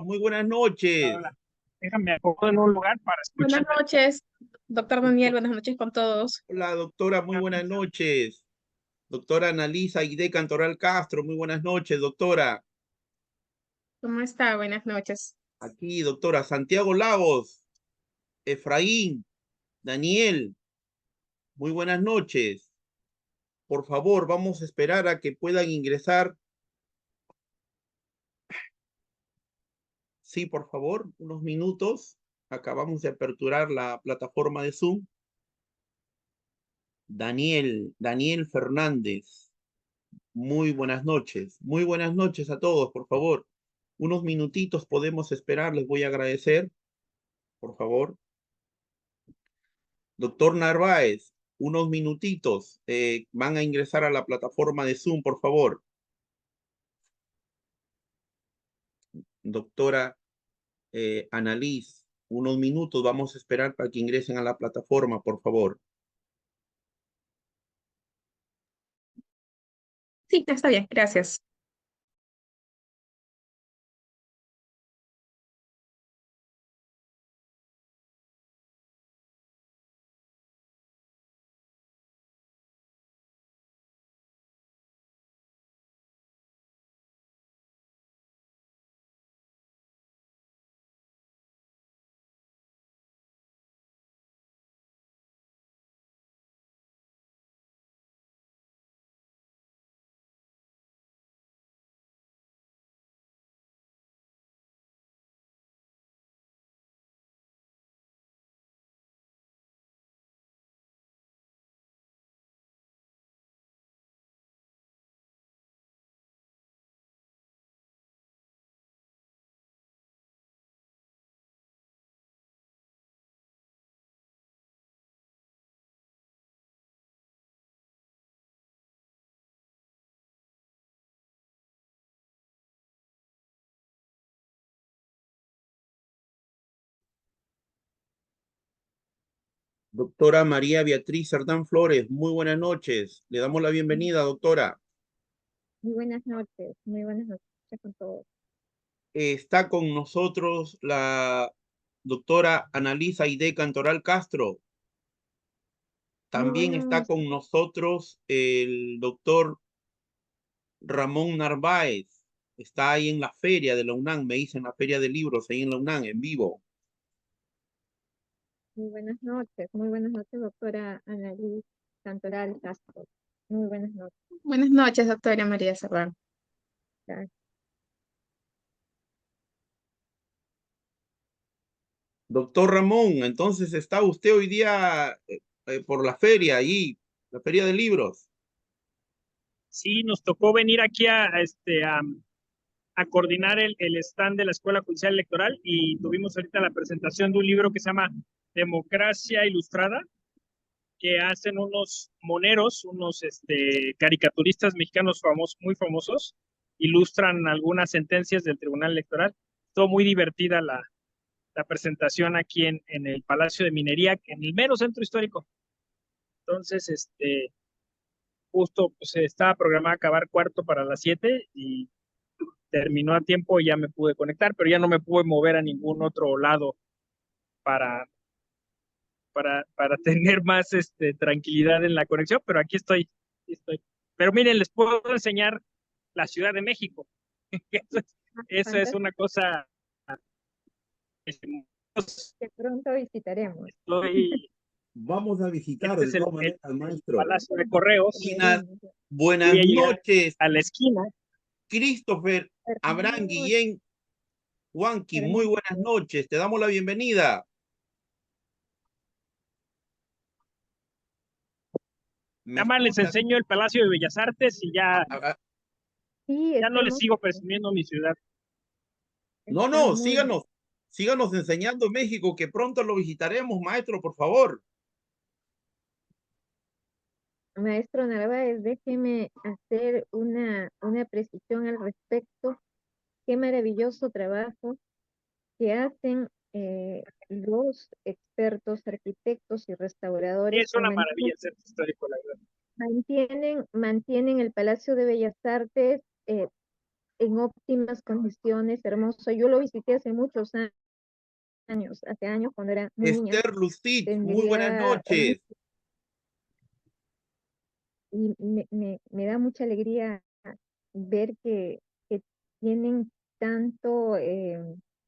muy buenas noches. Hola. Déjame acomodo en un lugar para Buenas escuchar. noches, doctor Daniel, Doctor- buenas noches con todos. Hola, doctora, muy buenas noches. Doctora Analisa Aide Cantoral Castro, muy buenas noches, doctora. ¿Cómo está? Buenas noches. Aquí, doctora. Santiago Lagos, Efraín, Daniel, muy buenas noches. Por favor, vamos a esperar a que puedan ingresar. Sí, por favor, unos minutos. Acabamos de aperturar la plataforma de Zoom. Daniel Fernández. Muy buenas noches. Muy buenas noches a todos, por favor. Unos minutitos podemos esperar, les voy a agradecer, por favor. Doctor Narváez, unos minutitos. Van a ingresar a la plataforma de Zoom, por favor. Doctora Annalise, unos minutos. Vamos a esperar para que ingresen a la plataforma, por favor. Sí, está bien, gracias. Doctora María Beatriz Cerdán Flores, muy buenas noches. Le damos la bienvenida, doctora. Muy buenas noches con todos. Está con nosotros la doctora Analisa Aide Cantoral Castro. Muy También está buenas, con nosotros el doctor Ramón Narváez. Está ahí en la feria de la UNAM, me dicen la feria de libros ahí en la UNAM, en vivo. muy buenas noches, doctora Annalise Cantoral Castro. Muy buenas noches. Buenas noches, doctora María Serrano. Gracias. Doctor Ramón, entonces está usted hoy día por la feria ahí, la feria de libros. Sí, nos tocó venir aquí a coordinar el stand de la Escuela Judicial Electoral y tuvimos ahorita la presentación de un libro que se llama Democracia Ilustrada, que hacen unos moneros, unos caricaturistas mexicanos muy famosos, ilustran algunas sentencias del Tribunal Electoral. Estuvo muy divertida la presentación aquí en el Palacio de Minería, en el mero centro histórico. Entonces, justo pues, estaba programada a acabar cuarto para las 7 y terminó a tiempo y ya me pude conectar, pero ya no me pude mover a ningún otro lado para, para tener más tranquilidad en la conexión, pero aquí estoy, aquí estoy. Pero miren, les puedo enseñar la Ciudad de México. Eso es una Fantástico, cosa. que pronto visitaremos. Estoy, Vamos a visitar este de es todas maneras, el maestro. Palacio de Correos. Buenas, Voy buenas a llegar noches, a la esquina. Christopher Abraham Hermoso, Guillén Huanqui, muy buenas hermoso. noches, te damos la bienvenida. ¿Me Nada más les escuchas? enseño el Palacio de Bellas Artes y Ah, ya, ah, ah, Sí, ya no les estamos, sigo presumiendo mi ciudad. no, está no, muy bien. síganos enseñando México, que pronto lo visitaremos, maestro, por favor. Maestro Narváez, déjeme hacer una precisión al respecto. Qué maravilloso trabajo que hacen los expertos, arquitectos y restauradores Es que una maravilla el centro histórico, la verdad. mantienen el Palacio de Bellas Artes en óptimas condiciones, hermoso. Yo lo visité hace muchos años, hace años cuando era muy niña. Esther Lucich, muy buenas Tendría noches. y me da mucha alegría ver que tienen tanto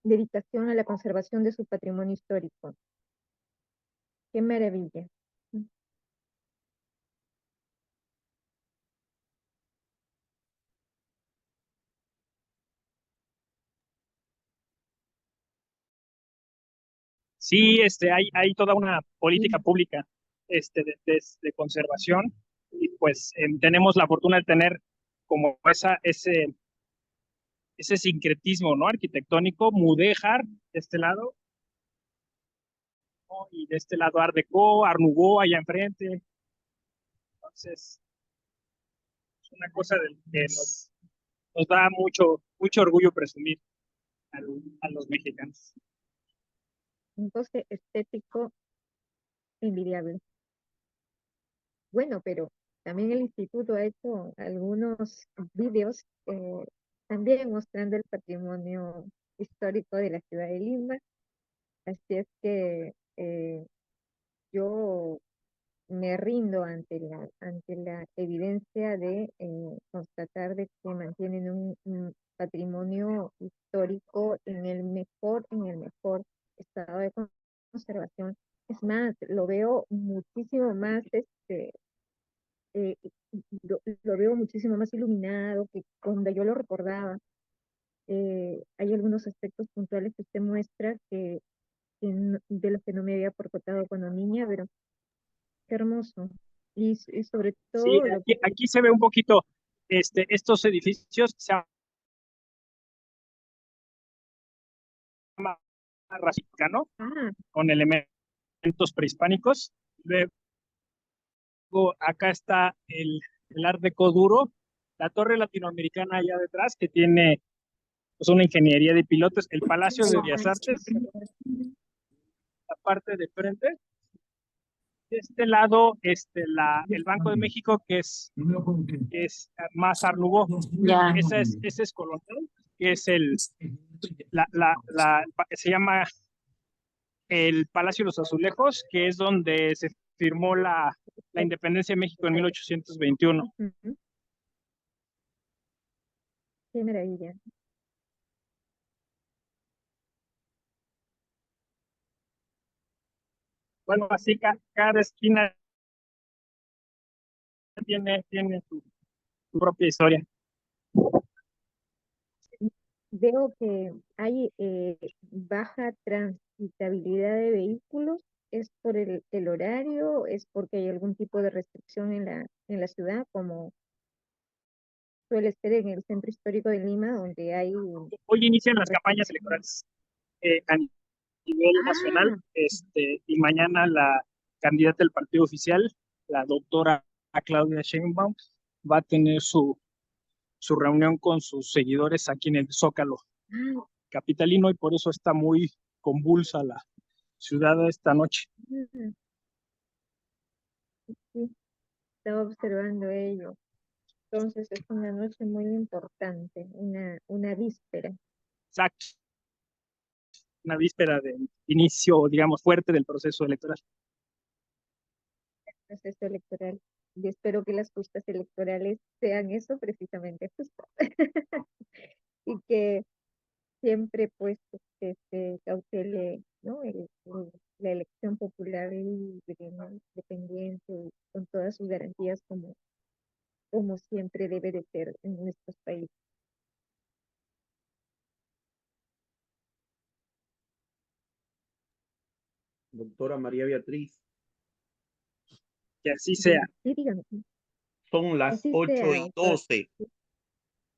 dedicación a la conservación de su patrimonio histórico. Qué maravilla. Sí, hay toda una política pública de conservación y pues tenemos la fortuna de tener como ese sincretismo, ¿no? Arquitectónico, mudéjar de este lado, ¿no? Y de este lado Art Deco, Art Nouveau allá enfrente. Entonces, es una cosa que nos da mucho orgullo presumir a los mexicanos. Un coste estético envidiable. Bueno, pero también el instituto ha hecho algunos videos también mostrando el patrimonio histórico de la ciudad de Lima. Así es que yo me rindo ante la evidencia de constatar de que mantienen un patrimonio histórico en el mejor estado de conservación. Es más, lo veo muchísimo más, eh, lo veo muchísimo más iluminado que cuando yo lo recordaba. Hay algunos aspectos puntuales que usted muestra de los que no me había percatado cuando niña, pero qué hermoso. Y sobre Sí, todo lo aquí se ve un poquito estos edificios, se llama Racica, ¿no? ah, Con elementos prehispánicos. Luego acá está el Art Deco duro, la torre latinoamericana allá detrás, que tiene pues, una ingeniería de pilotos, el Palacio de Bellas Artes, la parte de frente. De este lado, el Banco de México, que es más Art Nouveau. Ya. Ese es Colonial, que es se llama el Palacio de los Azulejos, que es donde se firmó la independencia de México en 1821. ujú, qué maravilla. Bueno, así cada esquina tiene su propia historia. Veo que hay baja transitabilidad de vehículos. ¿Es por el horario? ¿Es porque hay algún tipo de restricción en la ciudad, como suele ser en el centro histórico de Lima, donde hay... Hoy inician las campañas electorales a nivel nacional, Ah, y mañana la candidata del partido oficial, la doctora Claudia Sheinbaum, va a tener su reunión con sus seguidores aquí en el Zócalo ah, capitalino y por eso está muy convulsa la ciudad esta noche. ah, sí, estaba observando ello. Entonces es una noche muy importante, una víspera, Exacto, una víspera de inicio, digamos, fuerte del proceso electoral. proceso electoral. Y espero que las justas electorales sean eso precisamente, justas. Y que siempre pues se cautele, ¿no? La elección popular libre, ¿no? Independiente, y con todas sus garantías como siempre debe de ser en nuestros países. Doctora María Beatriz, Que así sea. Sí, dígame, son las así ocho sea, y doctora. 12,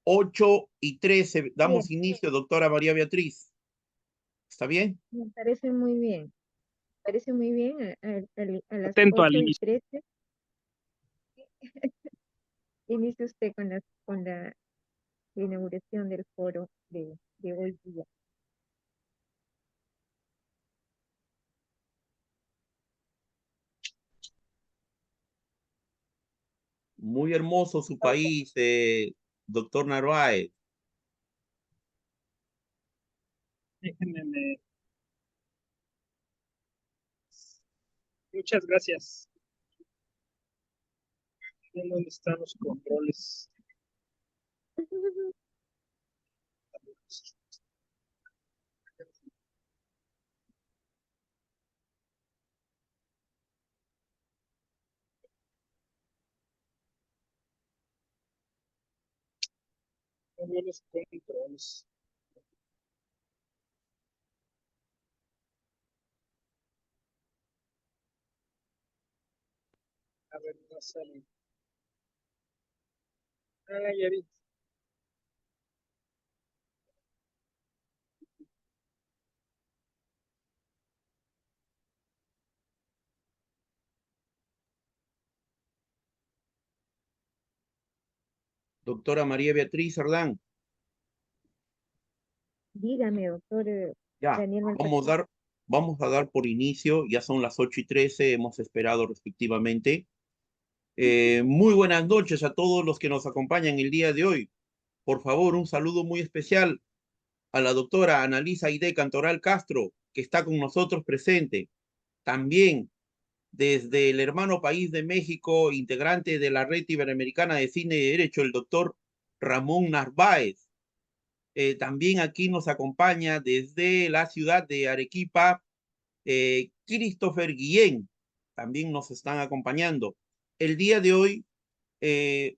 8:13. Bien, Damos inicio, doctora María Beatriz. ¿Está bien? me parece muy bien. Parece muy bien a las Atento al ocho y inicio. trece inicie usted con la inauguración del foro de hoy día. Muy hermoso su país, doctor Narváez. Déjenme. Muchas gracias. ¿Dónde están los controles? No veo los controles. A ver, no sale. Ah, ya vi. Doctora María Beatriz Cerdán. Dígame, doctor Ya, Daniel vamos a Malpaquí. vamos a dar por inicio, ya son las 8:13, hemos esperado respectivamente. Muy buenas noches a todos los que nos acompañan el día de hoy. Por favor, un saludo muy especial a la doctora Analisa Aide Cantoral Castro, que está con nosotros presente. También desde el hermano país de México, integrante de la Red Iberoamericana de Cine y Derecho, el doctor Ramón Narváez. También aquí nos acompaña desde la ciudad de Arequipa, Christopher Guillén. También nos están acompañando. El día de hoy, eh,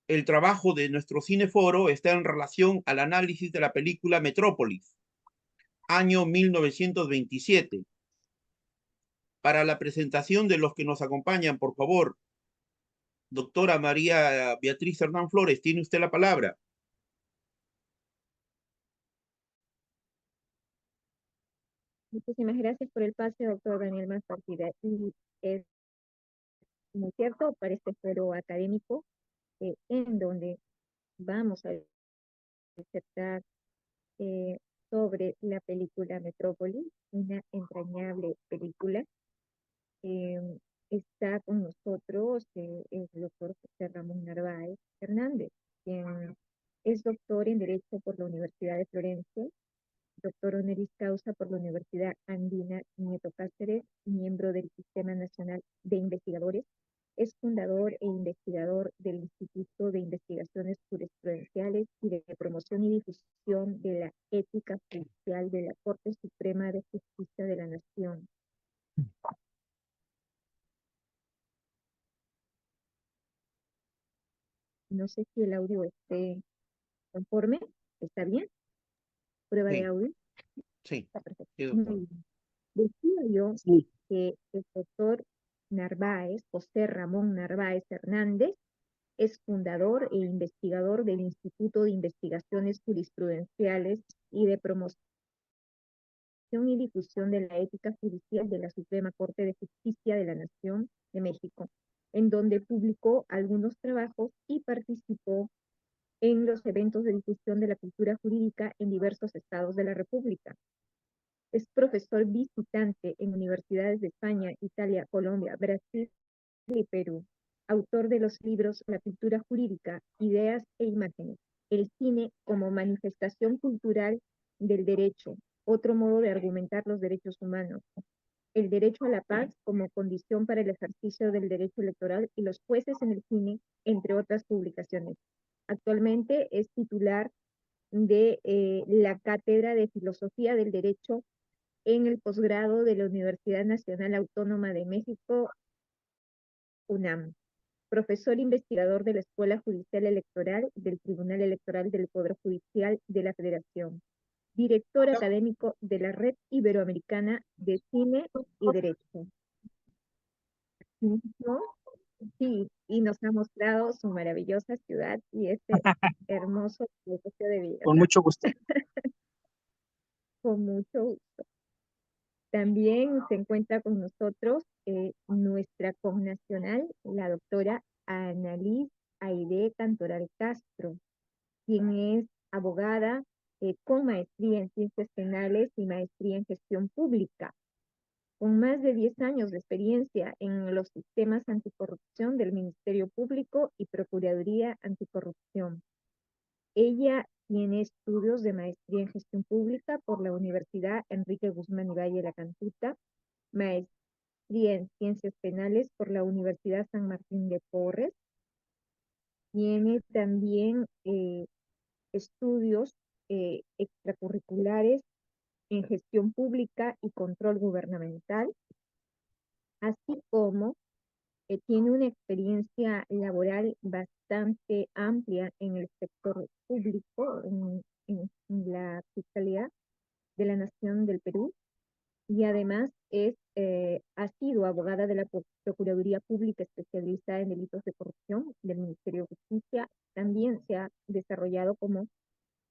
el trabajo de nuestro cineforo está en relación al análisis de la película Metrópolis, año 1927. Para la presentación de los que nos acompañan, por favor, doctora María Beatriz Hernán Flores, tiene usted la palabra. Muchísimas gracias por el pase, doctor Daniel Malpaquí. Y es muy cierto, para este foro académico, en donde vamos a disertar eh, sobre la película Metrópolis, una entrañable película. Está con nosotros el doctor José Ramón Narváez Hernández, quien es doctor en Derecho por la Universidad de Florencia, doctor honoris causa por la Universidad Andina Nieto Cáceres, miembro del Sistema Nacional de Investigadores. Es fundador e investigador del Instituto de Investigaciones Jurisprudenciales y de Promoción y Difusión de la Ética Judicial de la Corte Suprema de Justicia de la Nación. No sé si el audio esté conforme. ¿Está bien? ¿Prueba de Sí, audio? sí, Está perfecto. sí, Muy doctor. bien. Decía yo Sí. que el doctor Narváez, José Ramón Narváez Hernández, es fundador e investigador del Instituto de Investigaciones Jurisprudenciales y de Promoción y Difusión de la Ética Judicial de la Suprema Corte de Justicia de la Nación de México, en donde publicó algunos trabajos y participó en los eventos de difusión de la cultura jurídica en diversos estados de la República. Es profesor visitante en universidades de España, Italia, Colombia, Brasil y Perú. Autor de los libros La cultura jurídica, Ideas e imágenes, El cine como manifestación cultural del derecho, otro modo de argumentar los derechos humanos, El derecho a la paz como condición para el ejercicio del derecho electoral y los jueces en el cine, entre otras publicaciones. Actualmente es titular de la Cátedra de Filosofía del Derecho en el posgrado de la Universidad Nacional Autónoma de México, UNAM. Profesor investigador de la Escuela Judicial Electoral del Tribunal Electoral del Poder Judicial de la Federación. Director académico de la Red Iberoamericana de Cine y Derecho. ¿No? Sí, y nos ha mostrado su maravillosa ciudad y este hermoso negocio de vida. Con mucho gusto. Con mucho gusto. También se encuentra con nosotros nuestra connacional, la doctora Annalise Aide Cantoral Castro, quien es abogada con maestría en ciencias penales y maestría en gestión pública, con más de 10 años de experiencia en los sistemas anticorrupción del Ministerio Público y Procuraduría Anticorrupción. Ella tiene estudios de maestría en gestión pública por la Universidad Enrique Guzmán y Valle La Cantuta, maestría en ciencias penales por la Universidad San Martín de Porres. Tiene también estudios extracurriculares en gestión pública y control gubernamental, así como tiene una experiencia laboral bastante amplia en el sector público, en la Fiscalía de la Nación del Perú, y además ha sido abogada de la Procuraduría Pública especializada en delitos de corrupción del Ministerio de Justicia. También se ha desarrollado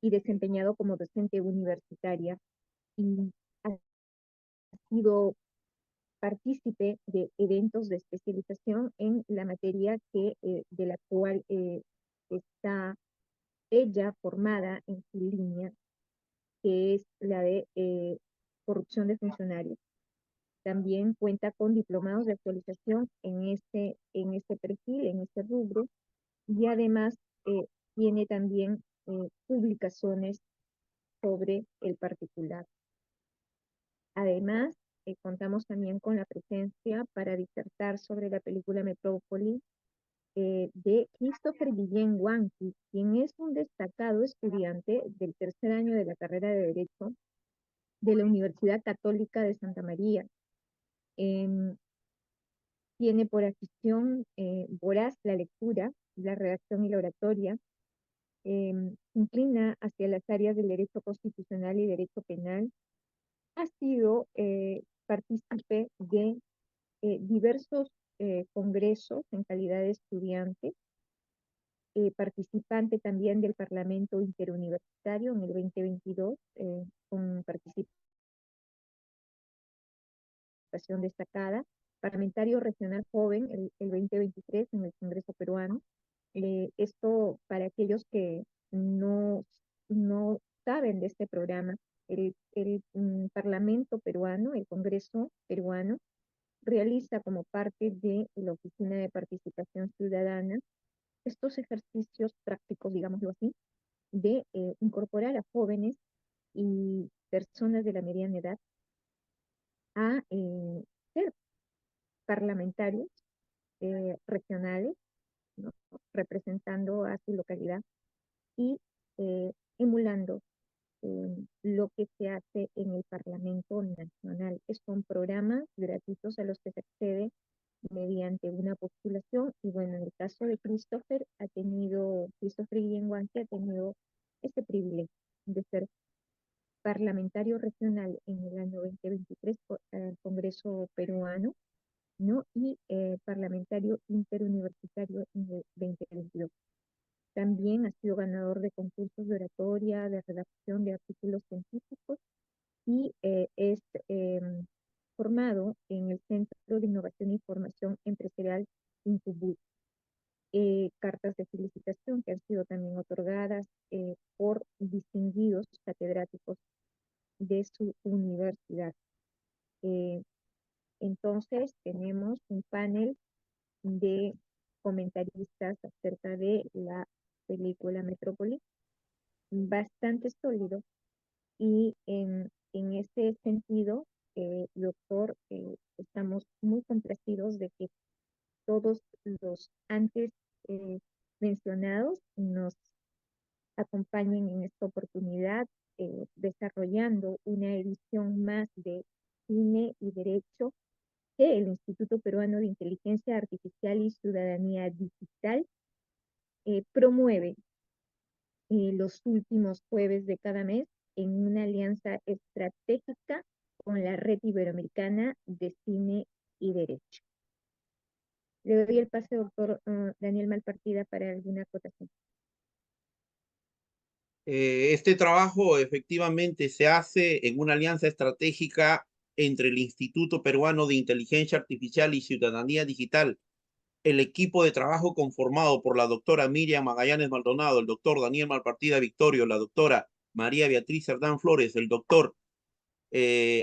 y desempeñado como docente universitaria y ha sido partícipe de eventos de especialización en la materia de la cual está ella formada en su línea, que es la de corrupción de funcionarios. También cuenta con diplomados de actualización en este perfil, en este rubro, y además tiene también publicaciones sobre el particular. Además, contamos también con la presencia para disertar sobre la película Metrópoli de Christopher Guillén Huanqui, quien es un destacado estudiante del tercer año de la carrera de Derecho de la Universidad Católica de Santa María. Tiene por afición voraz la lectura, la redacción y la oratoria. Inclina hacia las áreas del derecho constitucional y derecho penal. Ha sido partícipe de diversos congresos en calidad de estudiante, participante también del Parlamento Interuniversitario en el 2022, con participación destacada, parlamentario regional joven el 2023 en el Congreso peruano. Esto para aquellos que no saben de este programa, el Parlamento peruano, el Congreso peruano, realiza como parte de la Oficina de Participación Ciudadana estos ejercicios prácticos, digámoslo así, de incorporar a jóvenes y personas de la mediana edad a ser parlamentarios regionales, ¿no?, representando a su localidad y emulando lo que se hace en el Parlamento Nacional. Son programas gratuitos a los que se accede mediante una postulación, y bueno, en el caso de Christopher Guillén Huanqui ha tenido este privilegio de ser parlamentario regional en el año 2023 por el Congreso peruano, ¿no?, y parlamentario interuniversitario en el 2022. También ha sido ganador de concursos de oratoria, de redacción de artículos científicos, y es formado en el Centro de Innovación y Formación Empresarial Incubus. Cartas de felicitación que han sido también otorgadas por distinguidos catedráticos de su universidad. Entonces tenemos un panel de comentaristas acerca de la película Metrópoli bastante sólido, y en ese sentido, doctor, estamos muy complacidos de que todos los antes mencionados nos acompañen en esta oportunidad, desarrollando una edición más de Cine y Derecho que el Instituto Peruano de Inteligencia Artificial y Ciudadanía Digital promueve los últimos jueves de cada mes en una alianza estratégica con la Red Iberoamericana de Cine y Derecho. Le doy el pase, doctor Daniel Malpartida, para alguna acotación. Este trabajo efectivamente se hace en una alianza estratégica entre el Instituto Peruano de Inteligencia Artificial y Ciudadanía Digital, el equipo de trabajo conformado por la doctora Miriam Magallanes Maldonado, el doctor Daniel Malpartida Victorio, la doctora María Beatriz Cerdán Flores, el doctor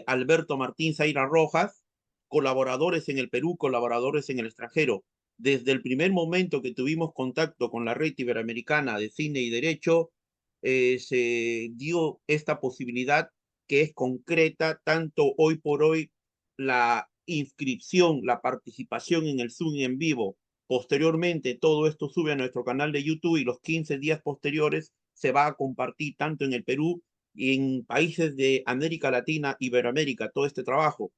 Alberto Martín Zaira Rojas, colaboradores en el Perú, colaboradores en el extranjero. Desde el primer momento que tuvimos contacto con la Red Iberoamericana de Cine y Derecho, se dio esta posibilidad que es concreta, tanto hoy por hoy la inscripción, la participación en el Zoom en vivo. Posteriormente, todo esto sube a nuestro canal de YouTube y los 15 días posteriores se va a compartir tanto en el Perú y en países de América Latina, Iberoamérica, todo este trabajo.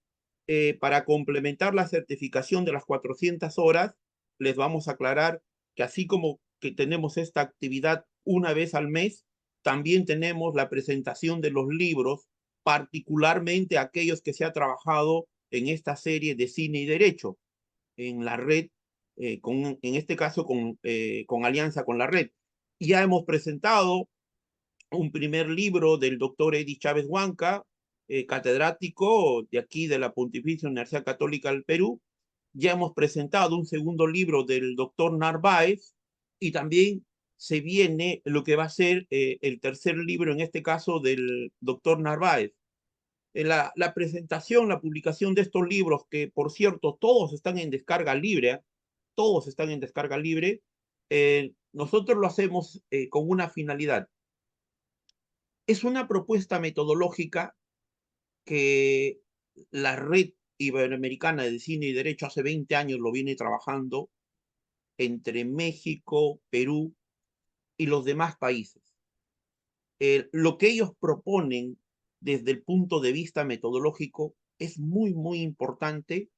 Para complementar la certificación de las 400 horas, les vamos a aclarar que así como que tenemos esta actividad una vez al mes, también tenemos la presentación de los libros, particularmente aquellos que se ha trabajado en esta serie de cine y derecho, en la red, en este caso con alianza con la red. Ya hemos presentado un primer libro del doctor Eddie Chávez Huanca, catedrático de aquí de la Pontificia Universidad Católica del Perú. Ya hemos presentado un segundo libro del doctor Narváez y también se viene lo que va a ser el tercer libro, en este caso del doctor Narváez. La presentación, la publicación de estos libros, que por cierto todos están en descarga libre, todos están en descarga libre, nosotros lo hacemos con una finalidad. Es una propuesta metodológica que la Red Iberoamericana de Cine y Derecho hace 20 años lo viene trabajando entre México, Perú y los demás países. Lo que ellos proponen desde el punto de vista metodológico es muy, muy importante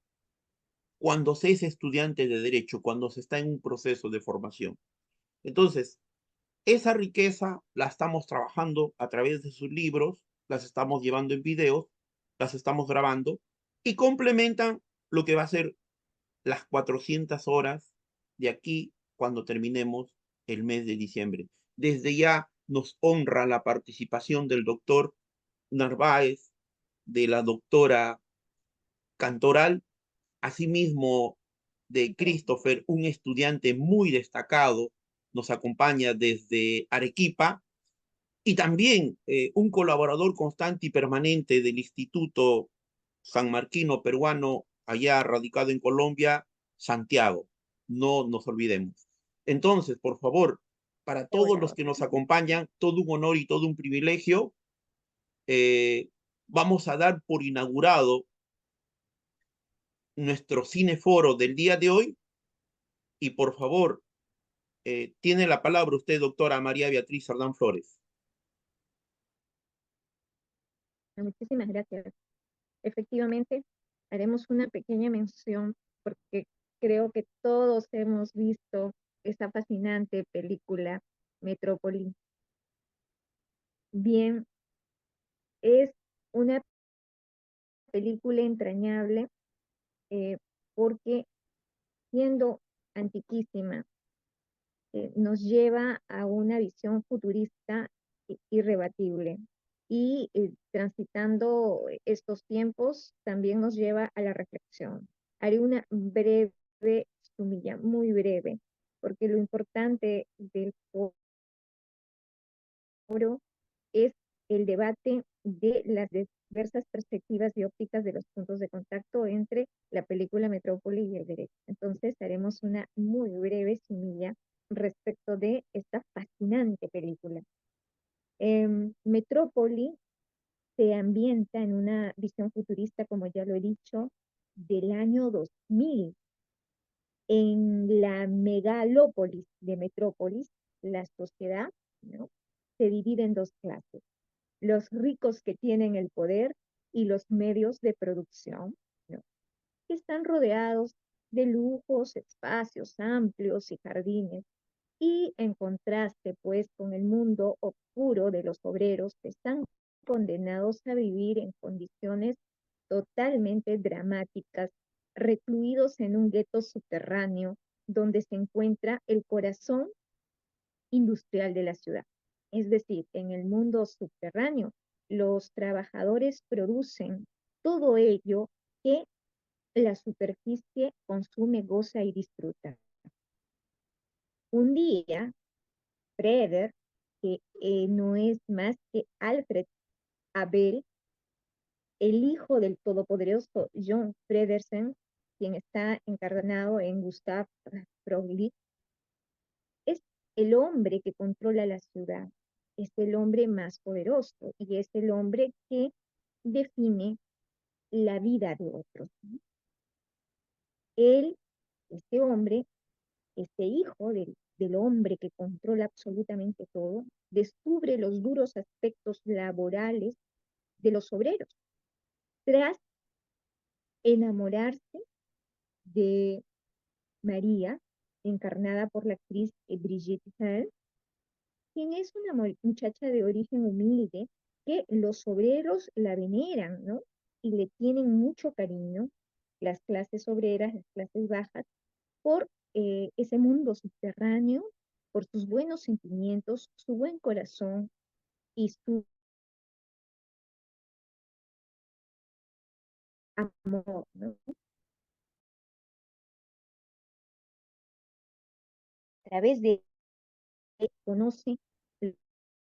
cuando se es estudiante de derecho, cuando se está en un proceso de formación. Entonces, esa riqueza la estamos trabajando a través de sus libros, las estamos llevando en videos, las estamos grabando y complementan lo que va a ser las 400 horas de aquí cuando terminemos el mes de diciembre. Desde ya nos honra la participación del doctor Narváez, de la doctora Cantoral, asimismo de Christopher, un estudiante muy destacado, nos acompaña desde Arequipa, y también un colaborador constante y permanente del Instituto San Marquino Peruano, allá radicado en Colombia, Santiago. No nos olvidemos. Entonces, por favor, para Qué todos buena los nota. que nos acompañan, todo un honor y todo un privilegio. eh, Vamos a dar por inaugurado nuestro cineforo del día de hoy y por favor, tiene la palabra usted, doctora María Beatriz Sardán Flores. Muchísimas gracias. Efectivamente, haremos una pequeña mención porque creo que todos hemos visto esa fascinante película Metrópoli. Bien, es una película entrañable porque siendo antiquísima, nos lleva a una visión futurista irrebatible. Y transitando estos tiempos también nos lleva a la reflexión. Haré una breve sumilla, muy breve, porque lo importante del foro es el debate de las diversas perspectivas y ópticas de los puntos de contacto entre la película Metrópoli y el derecho. Entonces haremos una muy breve sumilla respecto de esta fascinante película. Metrópoli se ambienta en una visión futurista, como ya lo he dicho, del año 2000. En la megalópolis de Metrópolis, la sociedad, ¿no?, se divide en dos clases: los ricos que tienen el poder y los medios de producción, ¿no?, que están rodeados de lujos, espacios amplios y jardines, y en contraste, pues, con el mundo oscuro de los obreros que están condenados a vivir en condiciones totalmente dramáticas, recluidos en un gueto subterráneo donde se encuentra el corazón industrial de la ciudad. Es decir, en el mundo subterráneo, los trabajadores producen todo ello que la superficie consume, goza y disfruta. Un día, Freder, que no es más que Alfred Abel, el hijo del todopoderoso John Fredersen, quien está encarnado en Gustav Fröhlich, es el hombre que controla la ciudad. es el hombre más poderoso y es el hombre que define la vida de otros, ¿no? Él, este hombre, este hijo del hombre que controla absolutamente todo, descubre los duros aspectos laborales de los obreros tras enamorarse de María, encarnada por la actriz Brigitte Hall, quien es una muchacha de origen humilde que los obreros la veneran, ¿no? Y le tienen mucho cariño, las clases obreras, las clases bajas, por ese mundo subterráneo, por sus buenos sentimientos, su buen corazón y su amor, ¿no? A través de él conoce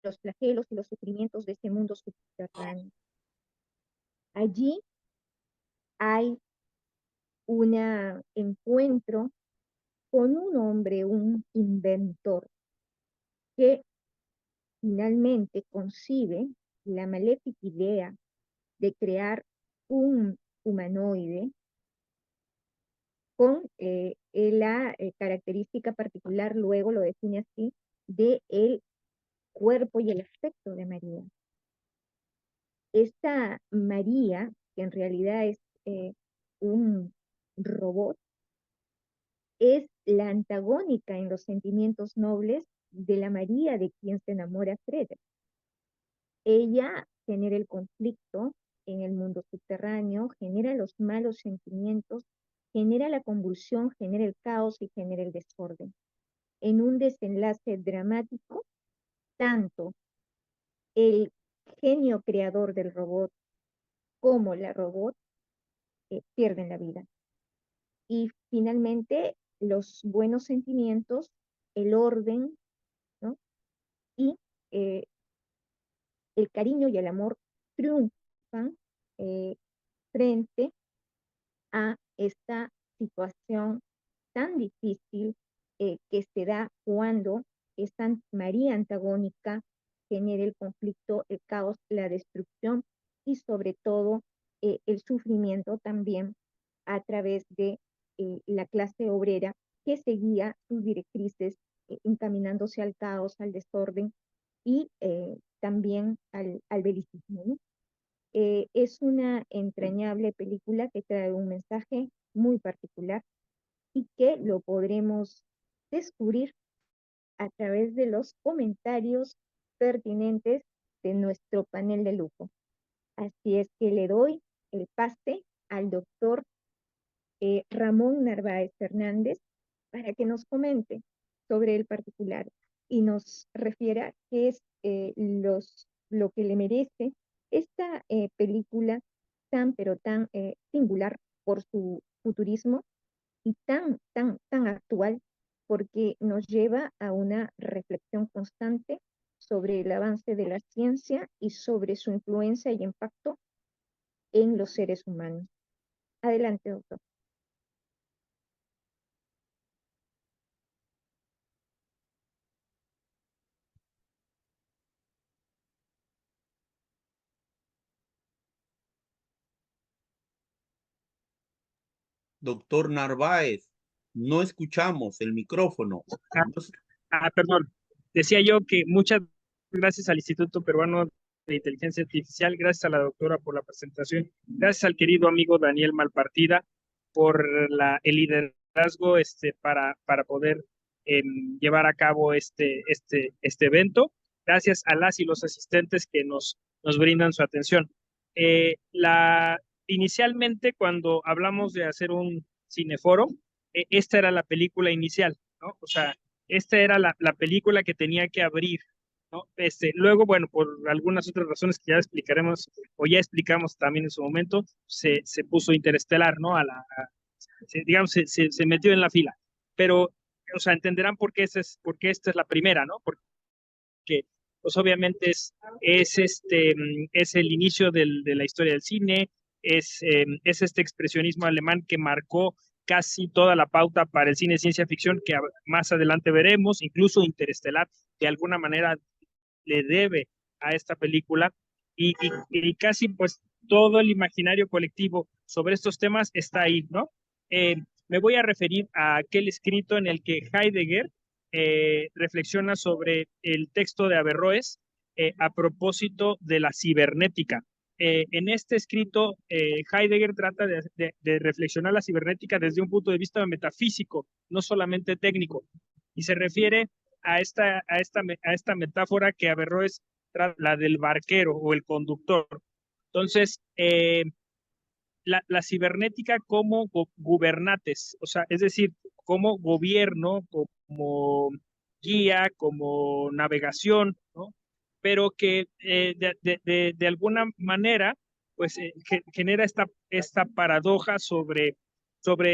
los flagelos y los sufrimientos de ese mundo subterráneo. Allí hay un encuentro con un hombre, un inventor, que finalmente concibe la maléfica idea de crear un humanoide con la característica particular, luego lo define así, de el cuerpo y el aspecto de María. Esta María, que en realidad es un robot, es la antagónica en los sentimientos nobles de la María de quien se enamora Fred. Ella genera el conflicto en el mundo subterráneo, genera los malos sentimientos, genera la convulsión, genera el caos y genera el desorden. En un desenlace dramático, tanto el genio creador del robot como la robot pierden la vida. Y finalmente, los buenos sentimientos, el orden, ¿no? Y el cariño y el amor triunfan frente a esta situación tan difícil que se da cuando esta María antagónica genera el conflicto, el caos, la destrucción y sobre todo el sufrimiento también a través de la clase obrera que seguía sus directrices encaminándose al caos, al desorden y también al belicismo, ¿no? Es una entrañable película que trae un mensaje muy particular y que lo podremos descubrir a través de los comentarios pertinentes de nuestro panel de lujo. Así es que le doy el pase al doctor Ramón Narváez Fernández para que nos comente sobre el particular y nos refiera qué es lo que le merece esta película tan pero tan singular por su futurismo y tan actual porque nos lleva a una reflexión constante sobre el avance de la ciencia y sobre su influencia y impacto en los seres humanos. Adelante, doctor. Doctor Narváez, no escuchamos el micrófono. Ah, perdón. Decía yo que muchas gracias al Instituto Peruano de Inteligencia Artificial, gracias a la doctora por la presentación, gracias al querido amigo Daniel Malpartida por el liderazgo para poder llevar a cabo este evento. Gracias a las y los asistentes que nos brindan su atención. Inicialmente, cuando hablamos de hacer un cineforo, esta era la película inicial, ¿no? O sea, esta era la película que tenía que abrir, ¿no? Luego, bueno, por algunas otras razones que ya explicaremos, o ya explicamos también en su momento, se puso Interestelar, ¿no? Digamos, se metió en la fila. Pero, o sea, entenderán por qué esta es la primera, ¿no? Porque, pues obviamente es el inicio de la historia del cine, es este expresionismo alemán que marcó casi toda la pauta para el cine de ciencia ficción que más adelante veremos, incluso Interestelar, de alguna manera le debe a esta película y casi pues todo el imaginario colectivo sobre estos temas está ahí, ¿no? Me voy a referir a aquel escrito en el que Heidegger reflexiona sobre el texto de Averroes a propósito de la cibernética. En este escrito, Heidegger trata de reflexionar la cibernética desde un punto de vista metafísico, no solamente técnico, y se refiere a esta metáfora que Averroes trata, la del barquero o el conductor. Entonces, la cibernética como gubernates, o sea, es decir, como gobierno, como guía, como navegación, ¿no? Pero que de alguna manera, pues genera esta paradoja sobre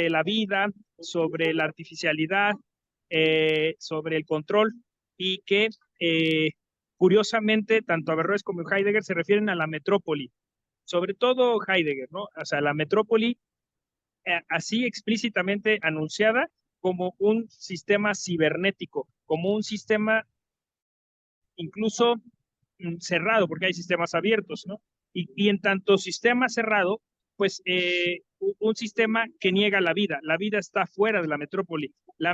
la vida, sobre la artificialidad, sobre el control, y que curiosamente, tanto Averroes como Heidegger se refieren a la metrópoli, sobre todo Heidegger, ¿no? O sea, la metrópoli así explícitamente anunciada como un sistema cibernético, como un sistema incluso cerrado, porque hay sistemas abiertos, ¿no? Y en tanto sistema cerrado, pues un sistema que niega la vida está fuera de la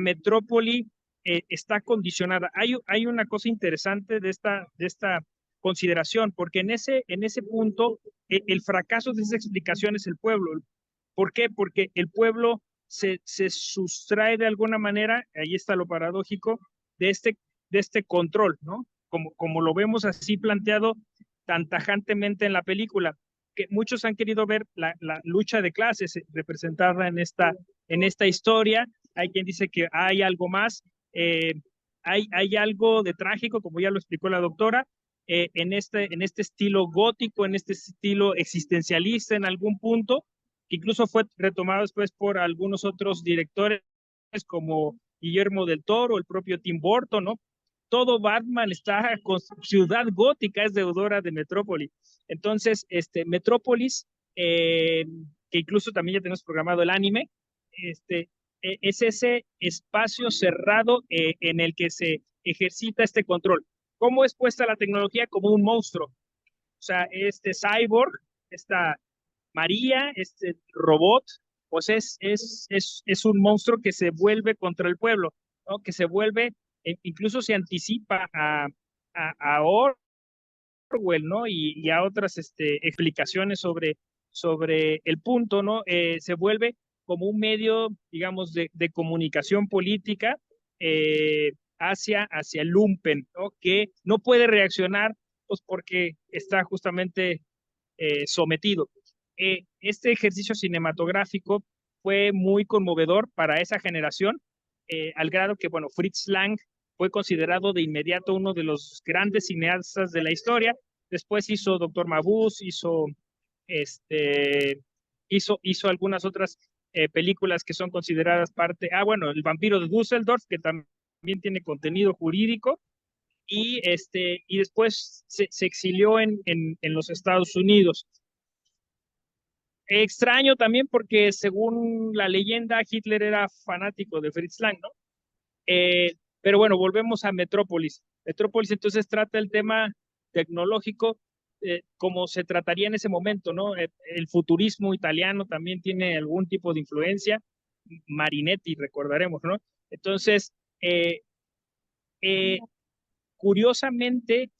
metrópoli está condicionada. Hay una cosa interesante de esta consideración, porque en ese punto el fracaso de esa explicación es el pueblo. ¿Por qué? Porque el pueblo se sustrae de alguna manera, ahí está lo paradójico, de este control, ¿no? Como lo vemos así planteado tan tajantemente en la película, que muchos han querido ver la lucha de clases representada en esta historia. Hay quien dice que hay algo más, hay algo de trágico, como ya lo explicó la doctora, en este estilo gótico, en este estilo existencialista en algún punto, que incluso fue retomado después por algunos otros directores como Guillermo del Toro, el propio Tim Burton, ¿no? Todo Batman está con Ciudad Gótica, es deudora de Metrópolis. Entonces, Metrópolis, que incluso también ya tenemos programado el anime, es ese espacio cerrado en el que se ejercita este control. ¿Cómo es puesta la tecnología? Como un monstruo. O sea, este cyborg, esta María, este robot, pues es un monstruo que se vuelve contra el pueblo, ¿no? Que se vuelve, incluso se anticipa a Orwell, ¿no? Y a otras explicaciones sobre el punto, ¿no? Se vuelve como un medio, digamos, de comunicación política hacia el lumpen, ¿no? Que no puede reaccionar, pues porque está justamente sometido. Este ejercicio cinematográfico fue muy conmovedor para esa generación, al grado que, bueno, Fritz Lang fue considerado de inmediato uno de los grandes cineastas de la historia. Después hizo Doctor Mabuse, hizo algunas otras películas que son consideradas parte, bueno, El vampiro de Düsseldorf, que también tiene contenido jurídico, y después se exilió en los Estados Unidos. Extraño también porque según la leyenda Hitler era fanático de Fritz Lang, ¿no? Pero bueno, volvemos a Metrópolis. Metrópolis entonces trata el tema tecnológico como se trataría en ese momento, ¿no? El futurismo italiano también tiene algún tipo de influencia. Marinetti, recordaremos, ¿no? Entonces, curiosamente,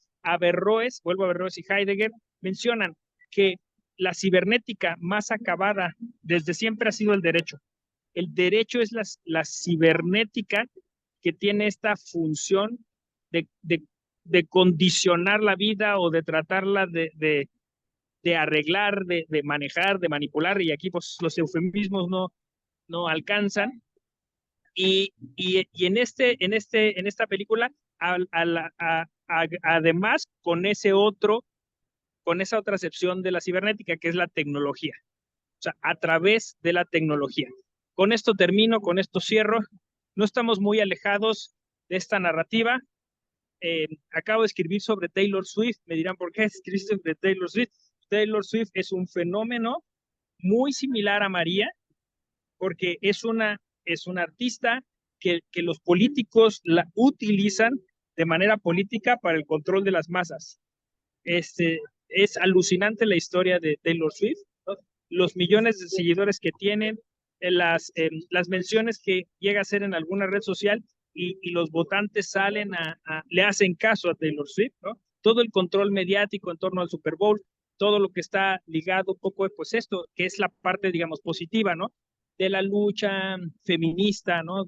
vuelvo a Averroes y Heidegger, mencionan que la cibernética más acabada desde siempre ha sido el derecho. El derecho es la cibernética que tiene esta función de condicionar la vida o de tratarla de arreglar, de manejar, de manipular, y aquí pues los eufemismos no alcanzan. Y en esta película, además, con esa otra acepción de la cibernética, que es la tecnología. O sea, a través de la tecnología. Con esto termino, con esto cierro. No estamos muy alejados de esta narrativa. Acabo de escribir sobre Taylor Swift. Me dirán, ¿por qué escribí sobre Taylor Swift? Taylor Swift es un fenómeno muy similar a María, porque es una artista que los políticos la utilizan de manera política para el control de las masas. Es alucinante la historia de Taylor Swift, ¿no? Los millones de seguidores que tienen, las menciones que llega a hacer en alguna red social y los votantes salen le hacen caso a Taylor Swift, ¿no? Todo el control mediático en torno al Super Bowl, todo lo que está ligado un poco, pues esto, que es la parte, digamos, positiva, ¿no? De la lucha feminista, ¿no?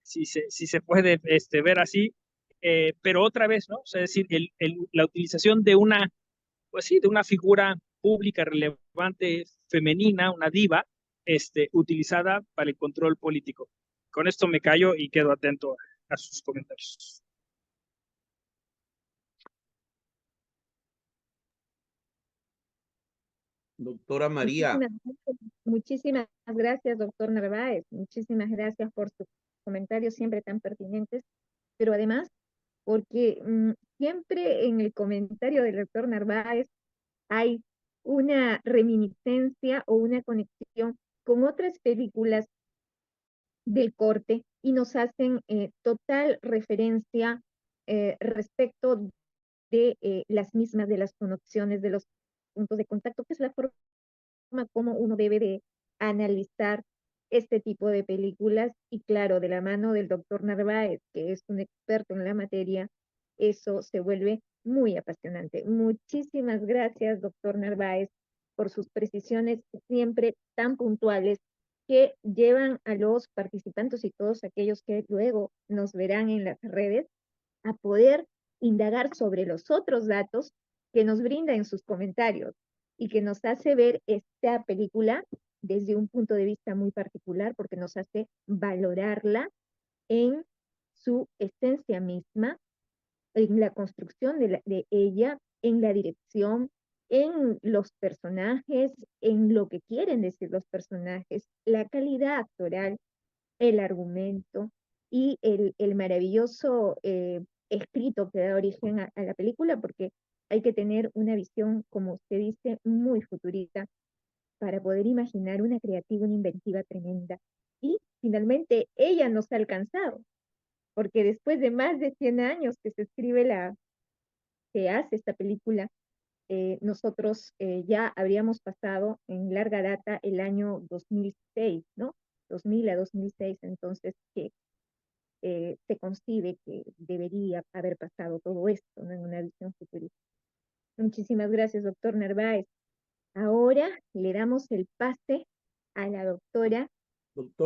Si se puede ver así, pero otra vez, ¿no? O sea, es decir, la utilización de pues sí, de una figura pública relevante femenina, una diva, utilizada para el control político. Con esto me callo y quedo atento a sus comentarios. Doctora María, Muchísimas gracias, doctor Narváez. Muchísimas gracias por sus comentarios siempre tan pertinentes, pero además porque siempre en el comentario del doctor Narváez hay una reminiscencia o una conexión con otras películas del corte y nos hacen total referencia respecto de las mismas, de las conexiones, de los puntos de contacto, que es la forma como uno debe de analizar este tipo de películas. Y claro, de la mano del doctor Narváez, que es un experto en la materia, eso se vuelve muy apasionante. Muchísimas gracias, doctor Narváez, por sus precisiones siempre tan puntuales que llevan a los participantes y todos aquellos que luego nos verán en las redes a poder indagar sobre los otros datos que nos brinda en sus comentarios y que nos hace ver esta película desde un punto de vista muy particular, porque nos hace valorarla en su esencia misma, en la construcción de ella, en la dirección, en los personajes, en lo que quieren decir los personajes, la calidad actoral, el argumento y el maravilloso escrito que da origen a la película, porque hay que tener una visión, como usted dice, muy futurista para poder imaginar una creativa, una inventiva tremenda. Y finalmente ella nos ha alcanzado, porque después de más de 100 años que se hace esta película, nosotros ya habríamos pasado en larga data el año 2006, ¿no? 2000 a 2006, entonces que se concibe que debería haber pasado todo esto, ¿no? En una visión futurista. Muchísimas gracias, doctor Narváez. Ahora le damos el pase a la doctora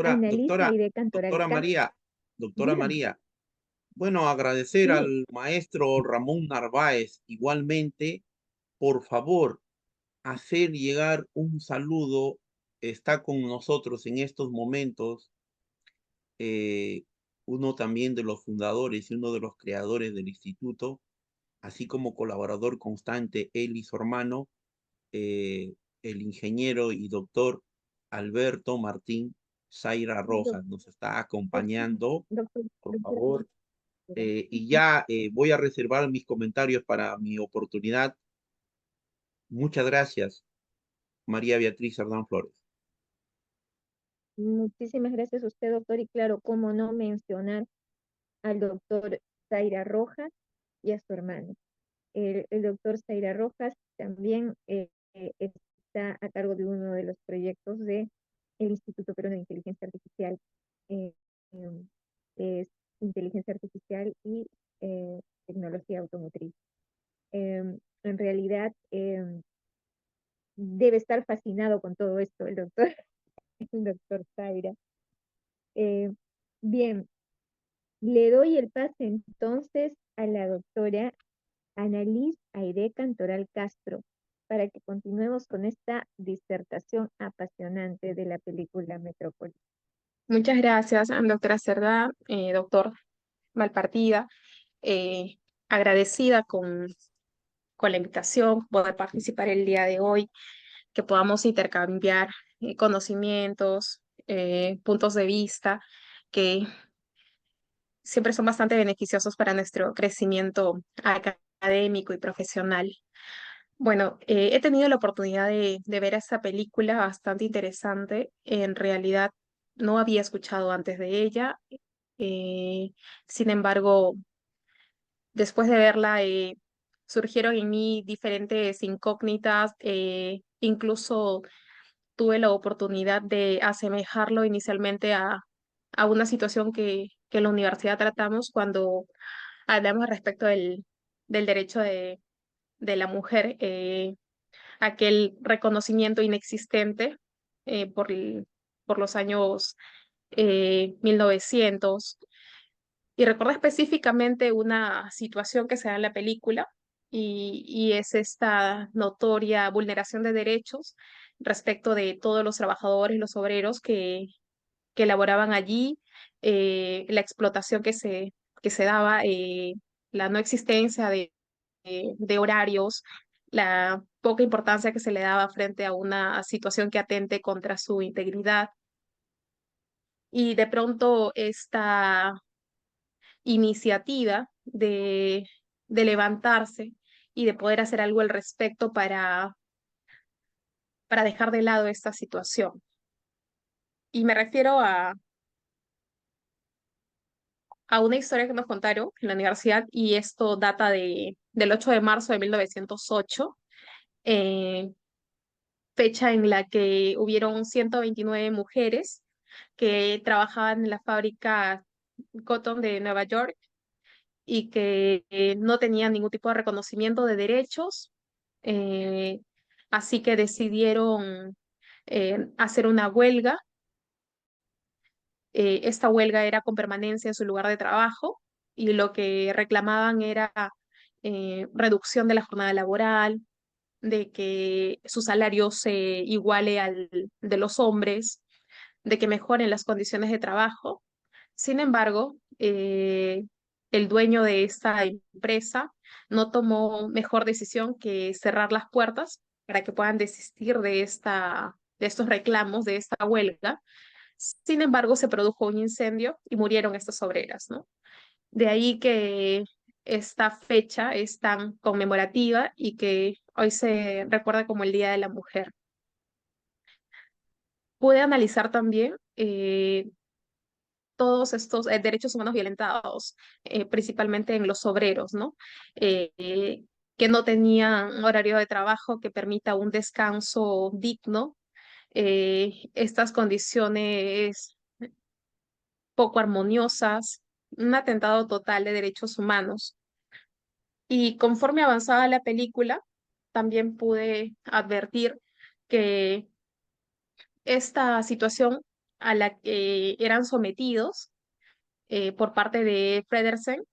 Annalisa Aide Cantoral doctora Castro. María, doctora Dígame. María. Bueno, agradecer Sí, al maestro Ramón Narváez igualmente. Por favor, hacer llegar un saludo. Está con nosotros en estos momentos uno también de los fundadores y uno de los creadores del instituto, así como colaborador constante, él y su hermano, eh, el ingeniero y doctor Alberto Martín Zaira doc- Rojas. Nos está doctor, acompañando, por doctora. favor. Y ya voy a reservar mis comentarios para mi oportunidad. Muchas gracias, María Beatriz Sardán Flores. Muchísimas gracias a usted, doctor. Y claro, cómo no mencionar al doctor Zaira Rojas y a su hermano. El doctor Zaira Rojas también está a cargo de uno de los proyectos del Instituto Peruano de Inteligencia Artificial. eh, em, es inteligencia artificial y tecnología automotriz. En realidad, debe estar fascinado con todo esto el doctor, el doctor Zaira. Eh, bien, le doy el pase entonces a la doctora Annalisa Aide Cantoral Castro para que continuemos con esta disertación apasionante de la película Metrópolis. Muchas gracias, doctora Cerda, doctor Malpartida. eh, Agradecida con la invitación, poder participar el día de hoy, que podamos intercambiar conocimientos, puntos de vista, que siempre son bastante beneficiosos para nuestro crecimiento académico y profesional. Bueno, he tenido la oportunidad de ver esta película bastante interesante. En realidad no había escuchado antes de ella. Sin embargo, Después de verla, surgieron en mí diferentes incógnitas, incluso tuve la oportunidad de asemejarlo inicialmente a una situación que en la universidad tratamos cuando hablamos respecto del derecho de la mujer, aquel reconocimiento inexistente por los años 1900. Y recuerdo específicamente una situación que se da en la película y es esta notoria vulneración de derechos respecto de todos los trabajadores, los obreros que laboraban allí, la explotación que se daba, la no existencia de horarios, la poca importancia que se le daba frente a una situación que atente contra su integridad. Y de pronto esta iniciativa de levantarse y de poder hacer algo al respecto para dejar de lado esta situación. Y me refiero a una historia que nos contaron en la universidad y esto data del 8 de marzo de 1908, eh, fecha en la que hubieron 129 mujeres que trabajaban en la fábrica Cotton de Nueva York y que no tenían ningún tipo de reconocimiento de derechos, eh, así que decidieron hacer una huelga. Esta huelga era con permanencia en su lugar de trabajo y lo que reclamaban era reducción de la jornada laboral, de que su salario se iguale al de los hombres, de que mejoren las condiciones de trabajo. Sin embargo, el dueño de esta empresa no tomó mejor decisión que cerrar las puertas para que puedan desistir de estos reclamos, de esta huelga. Sin embargo, se produjo un incendio y murieron estas obreras, ¿no? De ahí que esta fecha es tan conmemorativa y que hoy se recuerda como el Día de la Mujer. Pude analizar también todos estos derechos humanos violentados, principalmente en los obreros, ¿no? Que no tenían horario de trabajo que permita un descanso digno, estas condiciones poco armoniosas, un atentado total de derechos humanos. Y conforme avanzaba la película, también pude advertir que esta situación a la que eran sometidos por parte de Fredersen,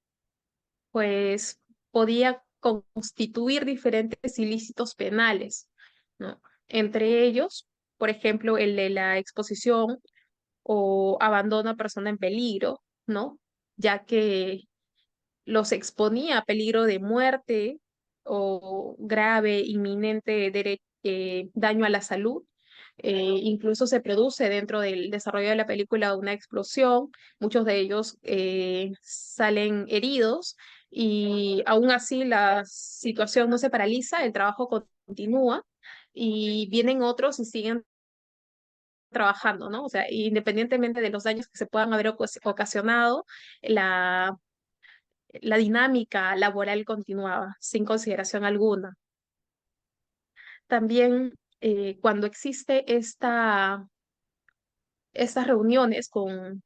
pues podía constituir diferentes ilícitos penales, ¿no? Entre ellos, por ejemplo, el de la exposición o abandono a persona en peligro, ¿no? Ya que los exponía a peligro de muerte o grave, inminente daño a la salud. Incluso se produce dentro del desarrollo de la película una explosión, muchos de ellos salen heridos y aún así la situación no se paraliza, el trabajo continúa y vienen otros y siguen trabajando, ¿no? O sea, independientemente de los daños que se puedan haber ocasionado, la la dinámica laboral continuaba sin consideración alguna. También cuando existe estas reuniones con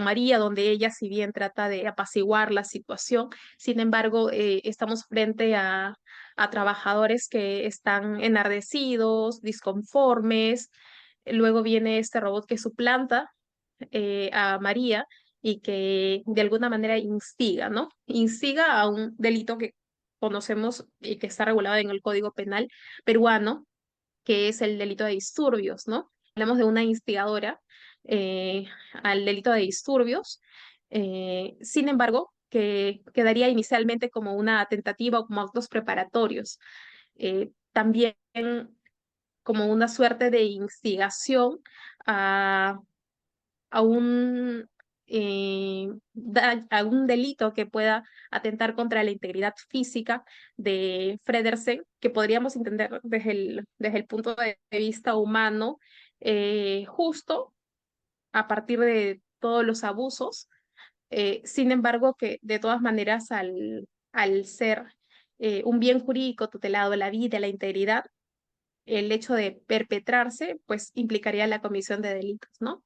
María, donde ella si bien trata de apaciguar la situación, sin embargo estamos frente a trabajadores que están enardecidos, disconformes. Luego viene este robot que suplanta a María y que de alguna manera instiga, ¿no? Instiga a un delito que conocemos y que está regulado en el Código Penal peruano, que es el delito de disturbios, ¿no? Hablamos de una instigadora eh, al delito de disturbios, sin embargo, que quedaría inicialmente como una tentativa o como actos preparatorios. También como una suerte de instigación a a un, a un delito que pueda atentar contra la integridad física de Fredersen, que podríamos entender desde el punto de vista humano, justo a partir de todos los abusos. Sin embargo, que de todas maneras al ser un bien jurídico tutelado la vida, la integridad, el hecho de perpetrarse, pues implicaría la comisión de delitos, ¿no?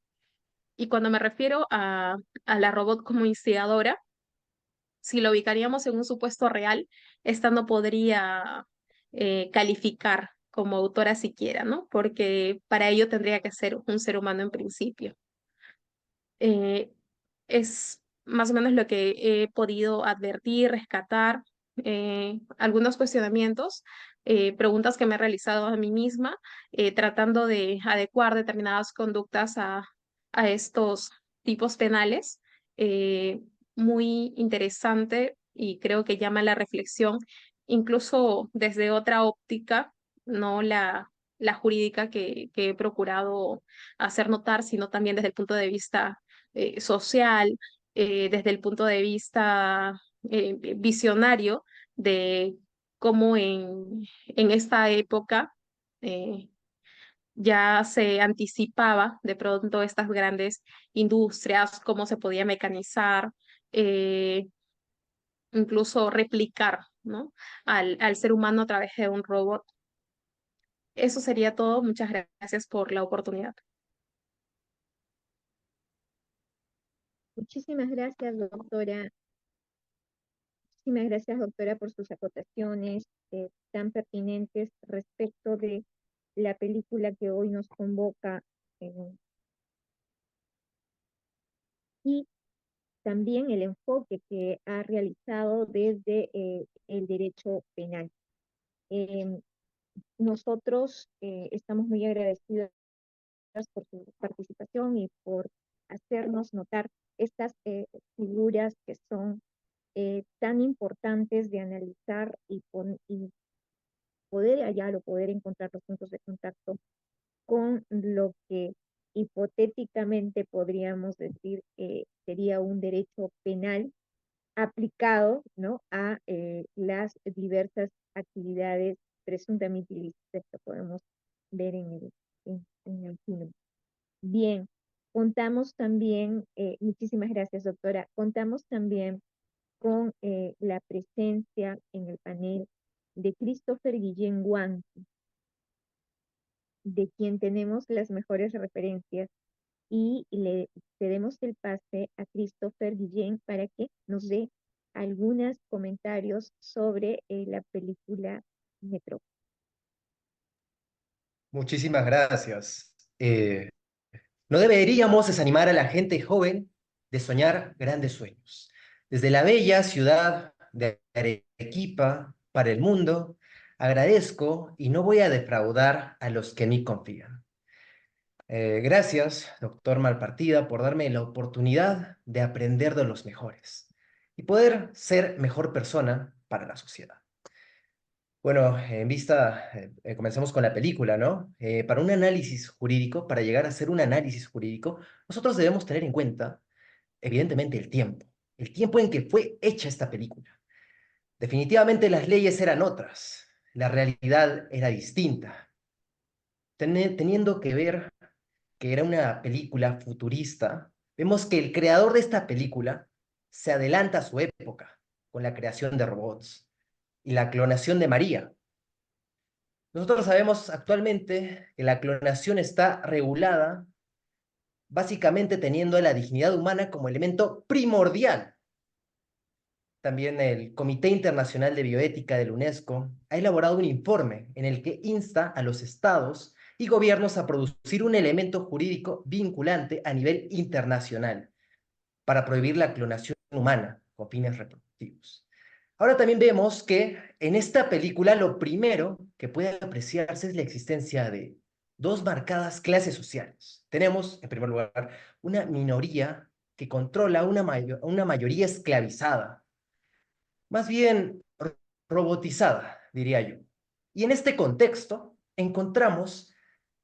Y cuando me refiero a la robot como instigadora, si lo ubicaríamos en un supuesto real, esta no podría calificar como autora siquiera, ¿no? Porque para ello tendría que ser un ser humano en principio. Eh, es más o menos lo que he podido advertir, rescatar, algunos cuestionamientos, preguntas que me he realizado a mí misma, tratando de adecuar determinadas conductas a estos tipos penales. Eh, Muy interesante y creo que llama a la reflexión, incluso desde otra óptica, no la jurídica que he procurado hacer notar, sino también desde el punto de vista social, desde el punto de vista visionario de cómo en esta época eh, ya se anticipaba de pronto estas grandes industrias, cómo se podía mecanizar, eh, incluso replicar, ¿no? Al ser humano a través de un robot. Eso sería todo. Muchas gracias por la oportunidad. Muchísimas gracias, doctora. Muchísimas gracias, doctora, por sus acotaciones tan pertinentes respecto de la película que hoy nos convoca y también el enfoque que ha realizado desde el derecho penal. Em, Nosotros estamos muy agradecidos por su participación y por hacernos notar estas figuras que son tan importantes de analizar y poder hallar o poder encontrar los puntos de contacto con lo que hipotéticamente podríamos decir sería un derecho penal aplicado, ¿no?, a las diversas actividades presuntamente ilícitas que podemos ver en el film. Bien, contamos también, muchísimas gracias, doctora, contamos también con la presencia en el panel de Christopher Guillén Guanti, de quien tenemos las mejores referencias, y le cedemos el pase a Christopher Guillén para que nos dé algunos comentarios sobre la película Metro. Muchísimas gracias. No deberíamos desanimar a la gente joven de soñar grandes sueños. Desde la bella ciudad de Arequipa para el mundo, agradezco y no voy a defraudar a los que en mí confían. Gracias, doctor Malpartida, por darme la oportunidad de aprender de los mejores y poder ser mejor persona para la sociedad. Bueno, en vista, comencemos con la película, ¿no? Para un análisis jurídico, para llegar a hacer un análisis jurídico, nosotros debemos tener en cuenta, evidentemente, el tiempo en que fue hecha esta película. Definitivamente las leyes eran otras, la realidad era distinta. Teniendo que ver que era una película futurista, vemos que el creador de esta película se adelanta a su época con la creación de robots y la clonación de María. Nosotros sabemos actualmente que la clonación está regulada básicamente teniendo a la dignidad humana como elemento primordial. También el Comité Internacional de Bioética de la UNESCO ha elaborado un informe en el que insta a los estados y gobiernos a producir un elemento jurídico vinculante a nivel internacional para prohibir la clonación humana con fines reproductivos. Ahora también vemos que en esta película lo primero que puede apreciarse es la existencia de dos marcadas clases sociales. Tenemos, en primer lugar, una minoría que controla una mayoría esclavizada, más bien robotizada, diría yo. Y en este contexto encontramos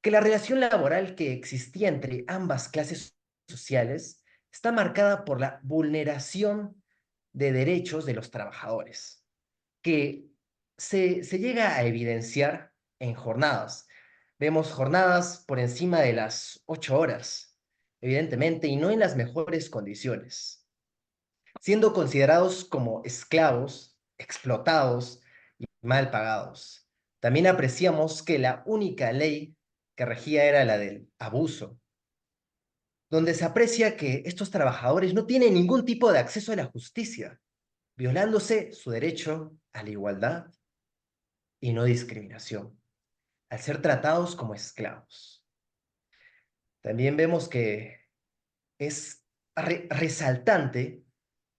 que la relación laboral que existía entre ambas clases sociales está marcada por la vulneración de derechos de los trabajadores, que se llega a evidenciar en jornadas. Vemos jornadas por encima de las 8 horas, evidentemente, y no en las mejores condiciones, siendo considerados como esclavos explotados y mal pagados. También apreciamos que la única ley que regía era la del abuso, donde se aprecia que estos trabajadores no tienen ningún tipo de acceso a la justicia, violándose su derecho a la igualdad y no discriminación, al ser tratados como esclavos. También vemos que es resaltante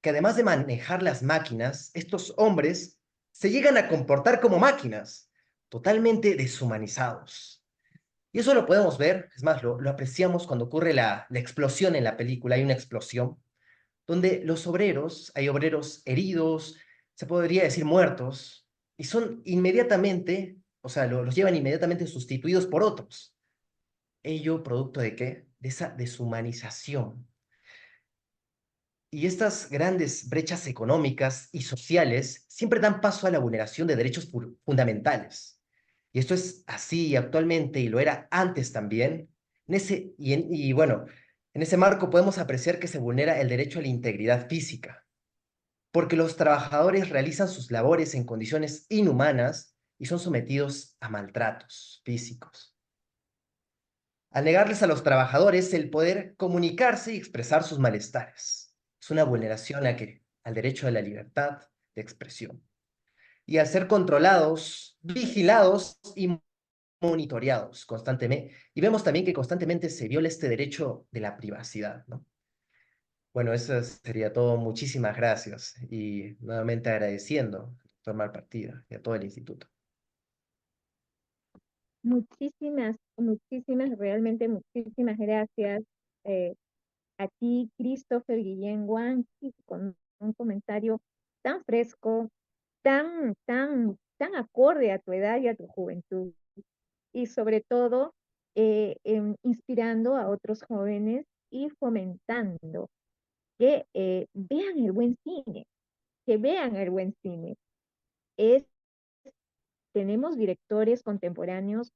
que además de manejar las máquinas, estos hombres se llegan a comportar como máquinas, totalmente deshumanizados. Y eso lo podemos ver, es más, lo apreciamos cuando ocurre la explosión en la película, hay una explosión, donde los obreros, hay obreros heridos, se podría decir muertos, y son inmediatamente, o sea, los llevan inmediatamente sustituidos por otros. ¿Ello producto de qué? De esa deshumanización. Y estas grandes brechas económicas y sociales siempre dan paso a la vulneración de derechos fundamentales. Y esto es así actualmente y lo era antes también. Bueno, en ese marco podemos apreciar que se vulnera el derecho a la integridad física, porque los trabajadores realizan sus labores en condiciones inhumanas y son sometidos a maltratos físicos. Al negarles a los trabajadores el poder comunicarse y expresar sus malestares. Es una vulneración al derecho a la libertad de expresión. Y al ser controlados, vigilados y monitoreados constantemente. Y vemos también que constantemente se viola este derecho de la privacidad, ¿no? Bueno, eso sería todo. Muchísimas gracias. Y nuevamente agradeciendo al doctor Malpartida y a todo el instituto. Realmente muchísimas gracias a ti, Christopher Guillén Guanchi, con un comentario tan fresco, tan acorde a tu edad y a tu juventud. Y sobre todo, inspirando a otros jóvenes y fomentando que vean el buen cine, que vean el buen cine. Tenemos directores contemporáneos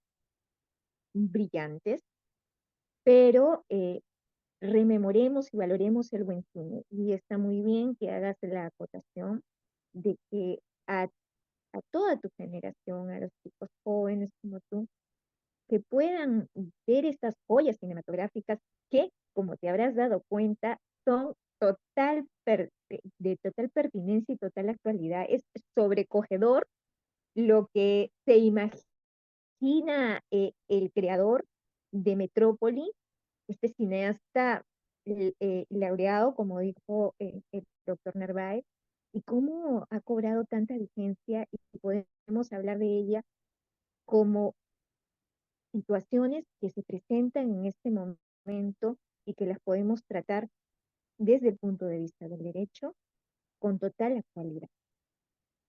brillantes, pero rememoremos y valoremos el buen cine. Y está muy bien que hagas la acotación de que a toda tu generación, a los chicos jóvenes como tú, que puedan ver estas joyas cinematográficas que, como te habrás dado cuenta, son de total pertinencia y total actualidad. Es sobrecogedor lo que se imagina el creador de Metrópoli, este cineasta laureado, como dijo el doctor Narváez, y cómo ha cobrado tanta vigencia y podemos hablar de ella como situaciones que se presentan en este momento y que las podemos tratar desde el punto de vista del derecho con total actualidad.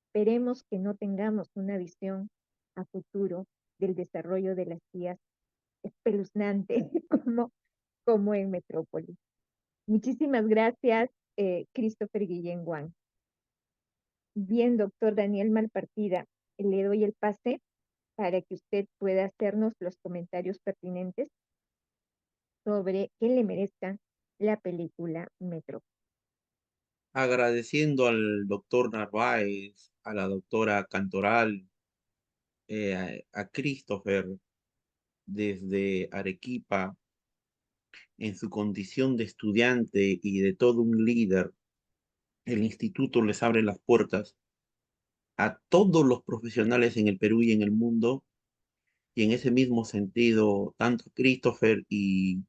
Esperemos que no tengamos una visión a futuro del desarrollo de las vías espeluznante como en Metrópoli. Muchísimas gracias, Christopher Guillén Guan. Bien, doctor Daniel Malpartida, le doy el pase para que usted pueda hacernos los comentarios pertinentes sobre qué le merezca la película Metrópoli. Agradeciendo al doctor Narváez, a la doctora Cantoral, a Christopher desde Arequipa, en su condición de estudiante y de todo un líder. El instituto les abre las puertas a todos los profesionales en el Perú y en el mundo, y en ese mismo sentido, tanto a Christopher y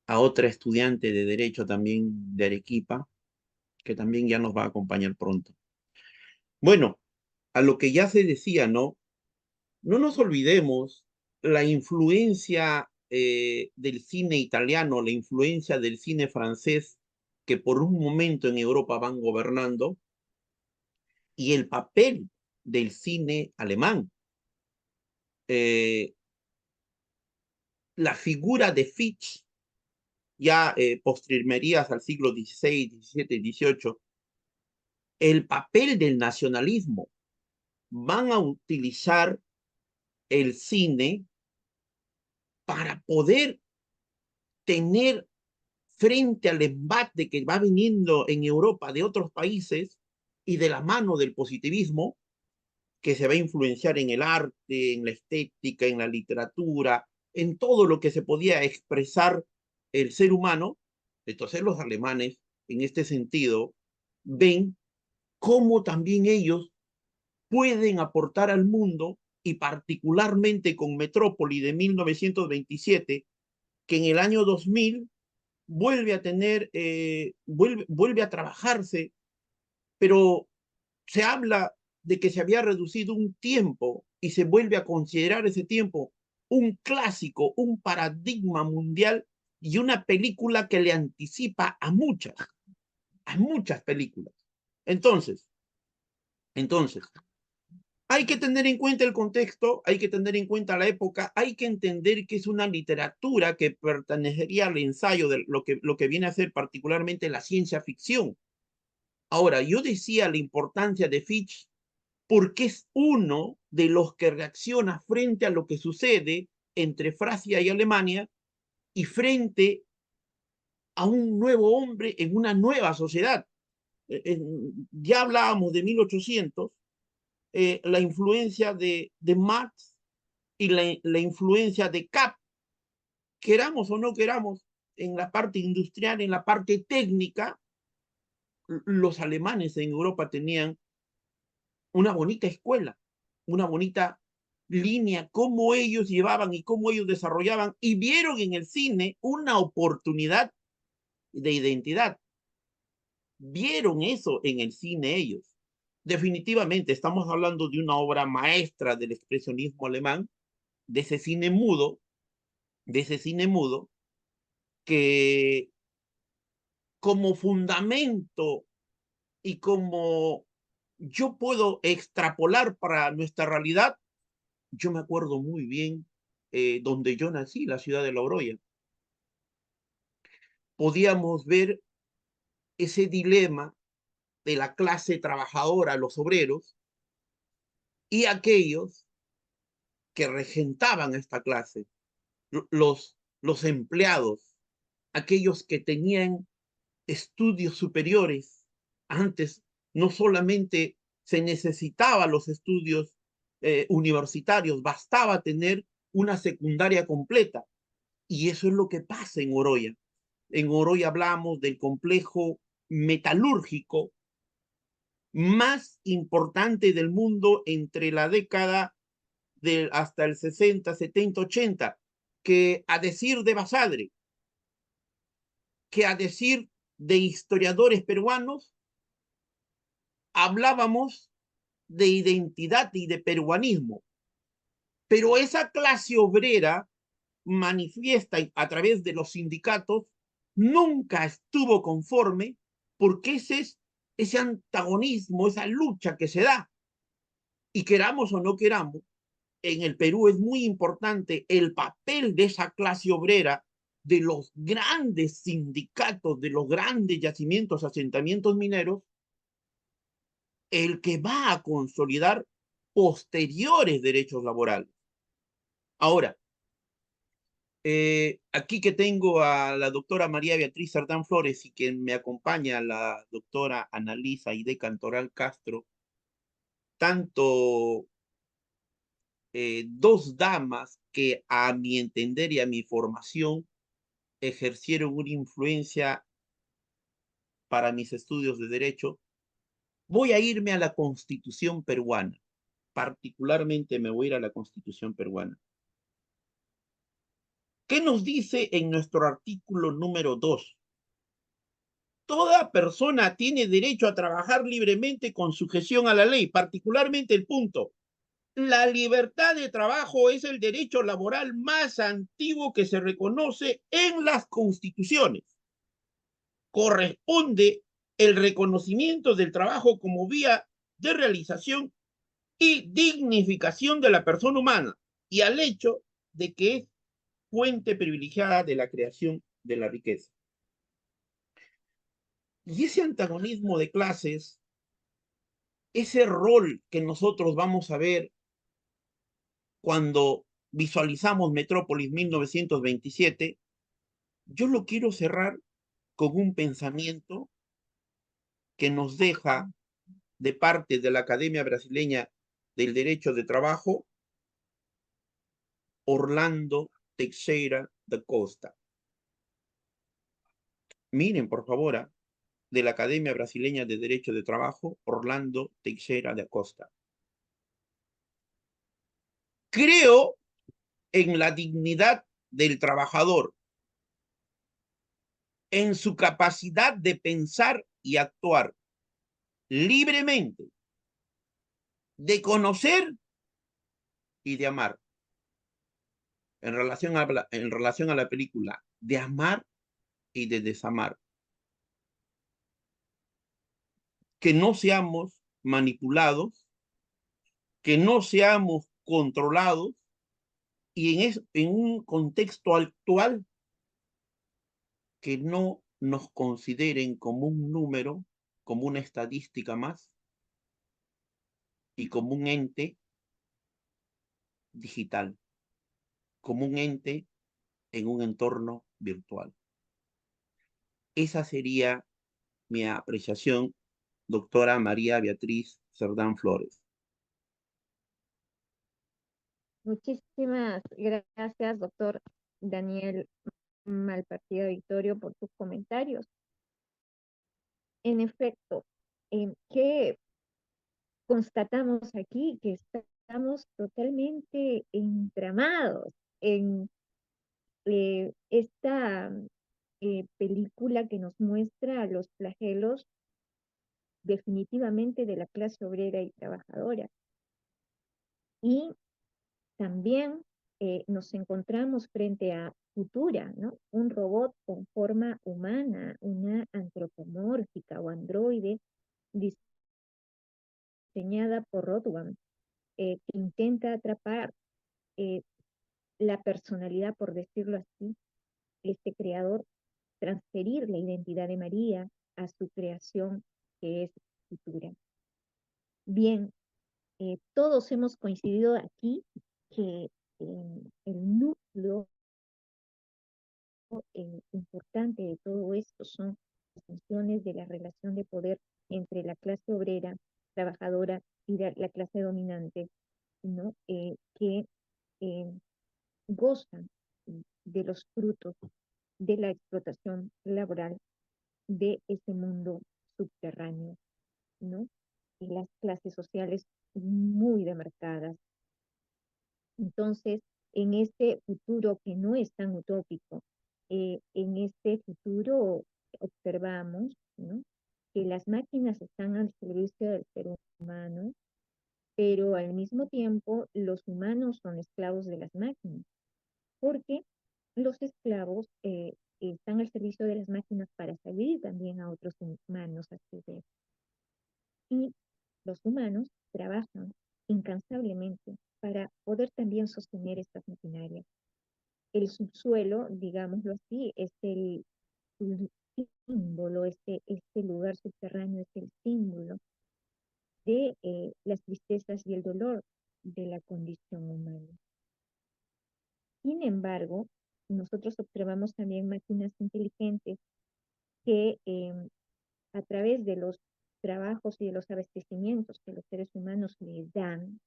a otra estudiante de Derecho también de Arequipa, que también ya nos va a acompañar pronto. Bueno, a lo que ya se decía, ¿no? No nos olvidemos la influencia del cine italiano, la influencia del cine francés, que por un momento en Europa van gobernando, y el papel del cine alemán. La figura de Fitch, ya postrimerías al siglo XVI, XVII, XVIII, el papel del nacionalismo. Van a utilizar el cine para poder tener frente al embate que va viniendo en Europa de otros países, y de la mano del positivismo, que se va a influenciar en el arte, en la estética, en la literatura, en todo lo que se podía expresar el ser humano. Entonces los alemanes, en este sentido, ven cómo también ellos pueden aportar al mundo, y particularmente con Metrópoli de 1927, que en el año 2000 vuelve a tener, vuelve a trabajarse, pero se habla de que se había reducido un tiempo y se vuelve a considerar ese tiempo un clásico, un paradigma mundial y una película que le anticipa a muchas películas. Entonces, hay que tener en cuenta el contexto, hay que tener en cuenta la época, hay que entender que es una literatura que pertenecería al ensayo de lo que viene a ser particularmente la ciencia ficción. Ahora, yo decía la importancia de Fitch porque es uno de los que reacciona frente a lo que sucede entre Francia y Alemania y frente a un nuevo hombre en una nueva sociedad. Ya hablábamos de 1800, la influencia de Marx y la influencia de Kapp, queramos o no queramos, en la parte industrial, en la parte técnica, los alemanes en Europa tenían una bonita escuela, una bonita línea, cómo ellos llevaban y cómo ellos desarrollaban, y vieron en el cine una oportunidad de identidad. Vieron eso en el cine ellos. Definitivamente estamos hablando de una obra maestra del expresionismo alemán, de ese cine mudo, que como fundamento y como yo puedo extrapolar para nuestra realidad, yo me acuerdo muy bien donde yo nací, la ciudad de Logroño. Podíamos ver ese dilema de la clase trabajadora, los obreros, y aquellos que regentaban esta clase, los empleados, aquellos que tenían estudios superiores. Antes no solamente se necesitaba los estudios universitarios, bastaba tener una secundaria completa. Y eso es lo que pasa en Oroya. En Oroya hablamos del complejo metalúrgico más importante del mundo entre la década hasta el 60, 70, 80, que a decir de Basadre, que a decir de historiadores peruanos, hablábamos de identidad y de peruanismo. Pero esa clase obrera manifiesta a través de los sindicatos nunca estuvo conforme, porque ese es ese antagonismo, esa lucha que se da. Y queramos o no queramos, en el Perú es muy importante el papel de esa clase obrera, de los grandes sindicatos, de los grandes yacimientos, asentamientos mineros, el que va a consolidar posteriores derechos laborales. Ahora, aquí que tengo a la doctora María Beatriz Sardán Flores y quien me acompaña, la doctora Annalisa Aide Cantoral Castro, tanto dos damas que a mi entender y a mi formación ejercieron una influencia para mis estudios de derecho, voy a irme a la Constitución peruana. Particularmente me voy a ir a la Constitución peruana. ¿Qué nos dice en nuestro artículo número 2? Toda persona tiene derecho a trabajar libremente con sujeción a la ley, particularmente el punto. La libertad de trabajo es el derecho laboral más antiguo que se reconoce en las constituciones. Corresponde el reconocimiento del trabajo como vía de realización y dignificación de la persona humana, y al hecho de que es fuente privilegiada de la creación de la riqueza. Y ese antagonismo de clases, ese rol que nosotros vamos a ver cuando visualizamos Metrópolis 1927, yo lo quiero cerrar con un pensamiento que nos deja de parte de la Academia Brasileña del Derecho de Trabajo, Orlando Teixeira da Costa. Miren, por favor, de la Academia Brasileña de Derecho de Trabajo, Orlando Teixeira da Costa. Creo en la dignidad del trabajador, en su capacidad de pensar y actuar libremente, de conocer y de amar. En relación a la película, de amar y de desamar. Que no seamos manipulados, que no seamos controlados, y en un contexto actual que no nos consideren como un número, como una estadística más y como un ente digital, como un ente en un entorno virtual. Esa sería mi apreciación, doctora María Beatriz Cerdán Flores. Muchísimas gracias, doctor Daniel Malpartida Victorio, por sus comentarios. En efecto, ¿qué constatamos aquí? Que estamos totalmente entramados en esta película que nos muestra los flagelos definitivamente de la clase obrera y trabajadora. Y también nos encontramos frente a Futura, ¿no? Un robot con forma humana, una antropomórfica o androide diseñada por Rottwam, que intenta atrapar eh, la personalidad, por decirlo así, este creador, transferir la identidad de María a su creación, que es Futura. Bien, todos hemos coincidido aquí que el núcleo importante de todo esto son las funciones de la relación de poder entre la clase obrera, trabajadora y la clase dominante, ¿no? Que gozan de los frutos de la explotación laboral de ese mundo subterráneo, ¿no? Y las clases sociales muy demarcadas. Entonces, en este futuro que no es tan utópico, en este futuro observamos, ¿no?, que las máquinas están al servicio del ser humano, pero al mismo tiempo los humanos son esclavos de las máquinas, porque los esclavos están al servicio de las máquinas para servir también a otros humanos a su vez. Y los humanos trabajan incansablemente para poder también sostener estas maquinarias. El subsuelo, digámoslo así, es el símbolo, este lugar subterráneo es el símbolo de las tristezas y el dolor de la condición humana. Sin embargo, nosotros observamos también máquinas inteligentes que a través de los trabajos y de los abastecimientos que los seres humanos les dan,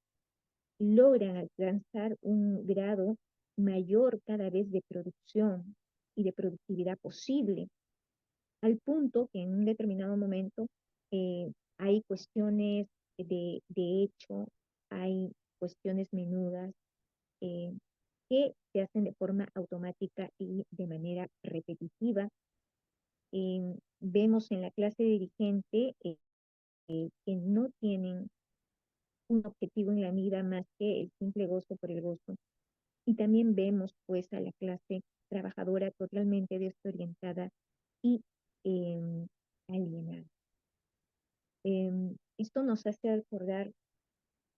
logran alcanzar un grado mayor cada vez de producción y de productividad posible, al punto que en un determinado momento hay cuestiones de hecho, hay cuestiones menudas que se hacen de forma automática y de manera repetitiva. Vemos en la clase dirigente que no tienen un objetivo en la vida más que el simple gozo por el gozo. Y también vemos pues a la clase trabajadora totalmente desorientada y alienada. Esto nos hace recordar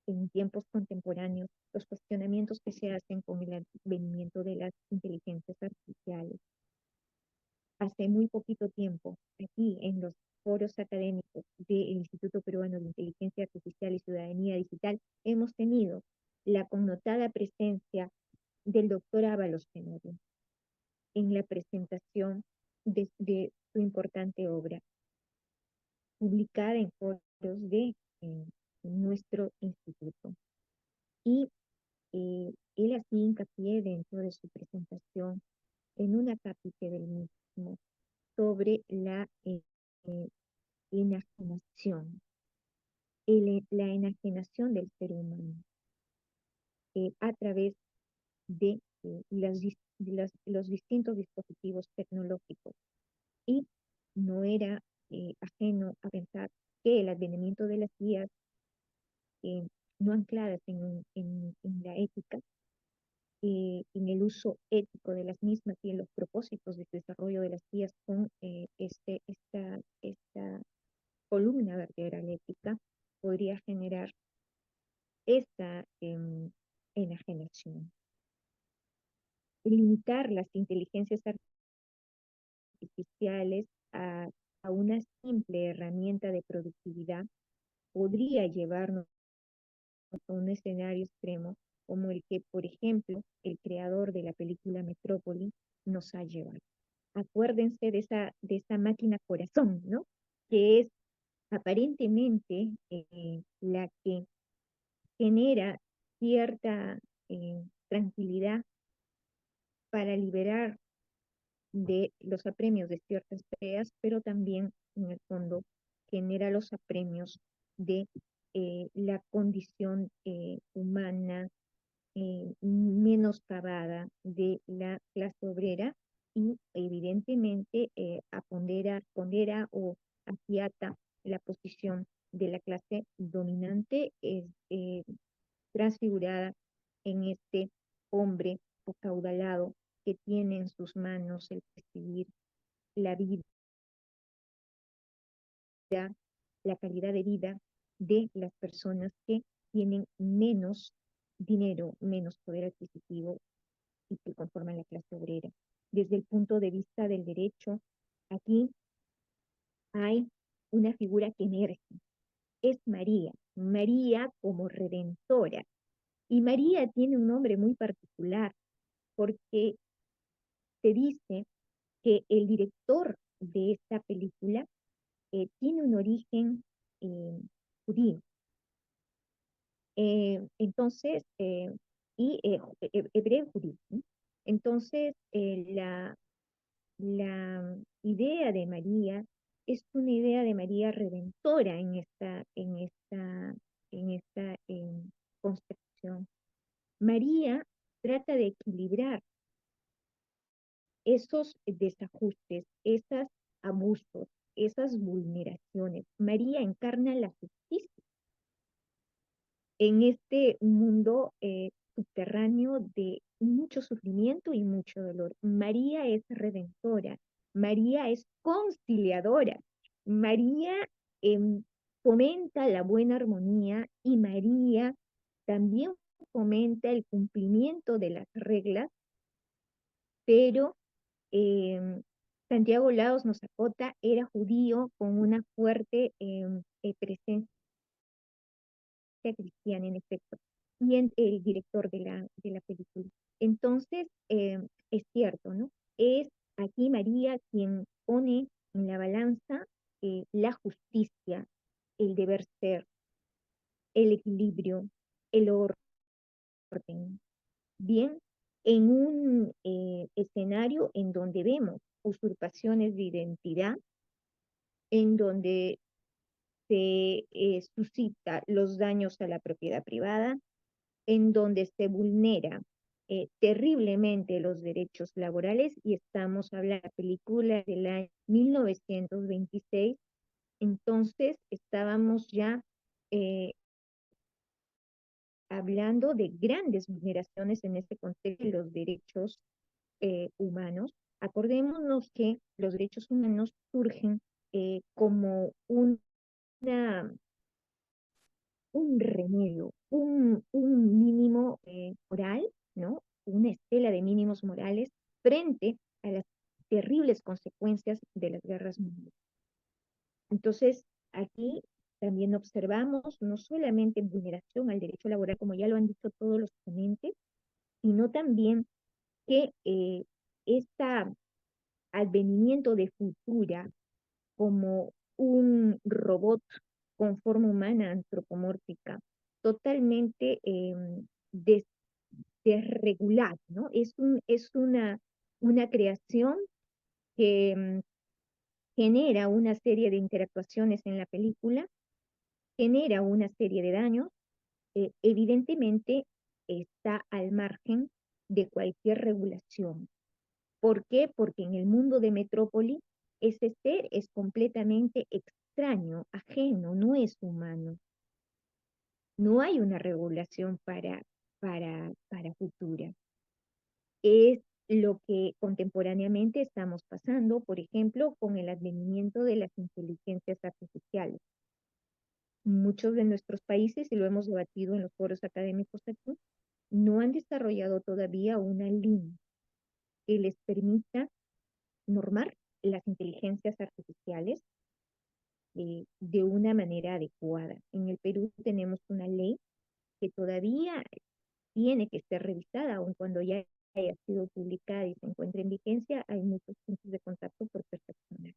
en tiempos contemporáneos los cuestionamientos que se hacen con el advenimiento de las inteligencias artificiales. Hace muy poquito tiempo, aquí en los foros académicos del Instituto Peruano de Inteligencia Artificial y Ciudadanía Digital, hemos tenido la connotada presencia del doctor Ábalos Tenorio en la presentación de su importante obra. publicada en foros de nuestro instituto. Y él hacía hincapié dentro de su presentación en una cápita del mismo sobre la enajenación, la enajenación del ser humano a través de los distintos dispositivos tecnológicos. Y no era ajeno a pensar que el advenimiento de las guías no ancladas en la ética, en el uso ético de las mismas y en los propósitos de desarrollo de las guías con esta columna vertebral ética, podría generar esta enajenación. Limitar las inteligencias artificiales a una simple herramienta de productividad podría llevarnos a un escenario extremo como el que, por ejemplo, el creador de la película Metrópoli nos ha llevado. Acuérdense de esa máquina corazón, ¿no? Que es aparentemente la que genera cierta tranquilidad para liberar de los apremios de ciertas tareas, pero también en el fondo genera los apremios de la condición humana menoscabada de la clase obrera y evidentemente pondera o afiata la posición de la clase dominante transfigurada en este hombre acaudalado que tiene en sus manos el presidir la vida, la calidad de vida de las personas que tienen menos dinero, menos poder adquisitivo y que conforman la clase obrera. Desde el punto de vista del derecho, aquí hay una figura que emerge, es María, María como redentora. Y María tiene un nombre muy particular porque se dice que el director de esta película tiene un origen judío. Entonces, hebreo judío, ¿no? Entonces, la idea de María es una idea de María redentora en esta concepción. María trata de equilibrar esos desajustes, esos abusos, esas vulneraciones. María encarna la justicia en este mundo subterráneo de mucho sufrimiento y mucho dolor. María es redentora, María es conciliadora, María fomenta la buena armonía y María también fomenta el cumplimiento de las reglas, pero Santiago Laos nos acota, era judío con una fuerte presencia cristiana, en efecto, y el director de la película. Entonces, es cierto, ¿no? Es aquí María quien pone en la balanza la justicia, el deber ser, el equilibrio, el orden. Bien, en un escenario en donde vemos usurpaciones de identidad, en donde se suscita los daños a la propiedad privada, en donde se vulnera terriblemente los derechos laborales, y estamos hablando de la película del año 1926, entonces estábamos ya hablando de grandes vulneraciones en este contexto de los derechos humanos. Acordémonos que los derechos humanos surgen como un remedio, un mínimo moral, ¿no? Una estela de mínimos morales frente a las terribles consecuencias de las guerras mundiales. Entonces, aquí también observamos no solamente vulneración al derecho laboral, como ya lo han dicho todos los ponentes, sino también que este advenimiento de futura como un robot con forma humana antropomórfica, totalmente desregulado, ¿no? Es una creación que genera una serie de interactuaciones en la película, genera una serie de daños, evidentemente está al margen de cualquier regulación. ¿Por qué? Porque en el mundo de Metrópoli ese ser es completamente extraño, ajeno, no es humano. No hay una regulación para Futura. Es lo que contemporáneamente estamos pasando, por ejemplo, con el advenimiento de las inteligencias artificiales. Muchos de nuestros países, y lo hemos debatido en los foros académicos aquí, no han desarrollado todavía una línea que les permita normar las inteligencias artificiales de una manera adecuada. En el Perú tenemos una ley que todavía tiene que ser revisada, aun cuando ya haya sido publicada y se encuentre en vigencia, hay muchos puntos de contacto por perfeccionar.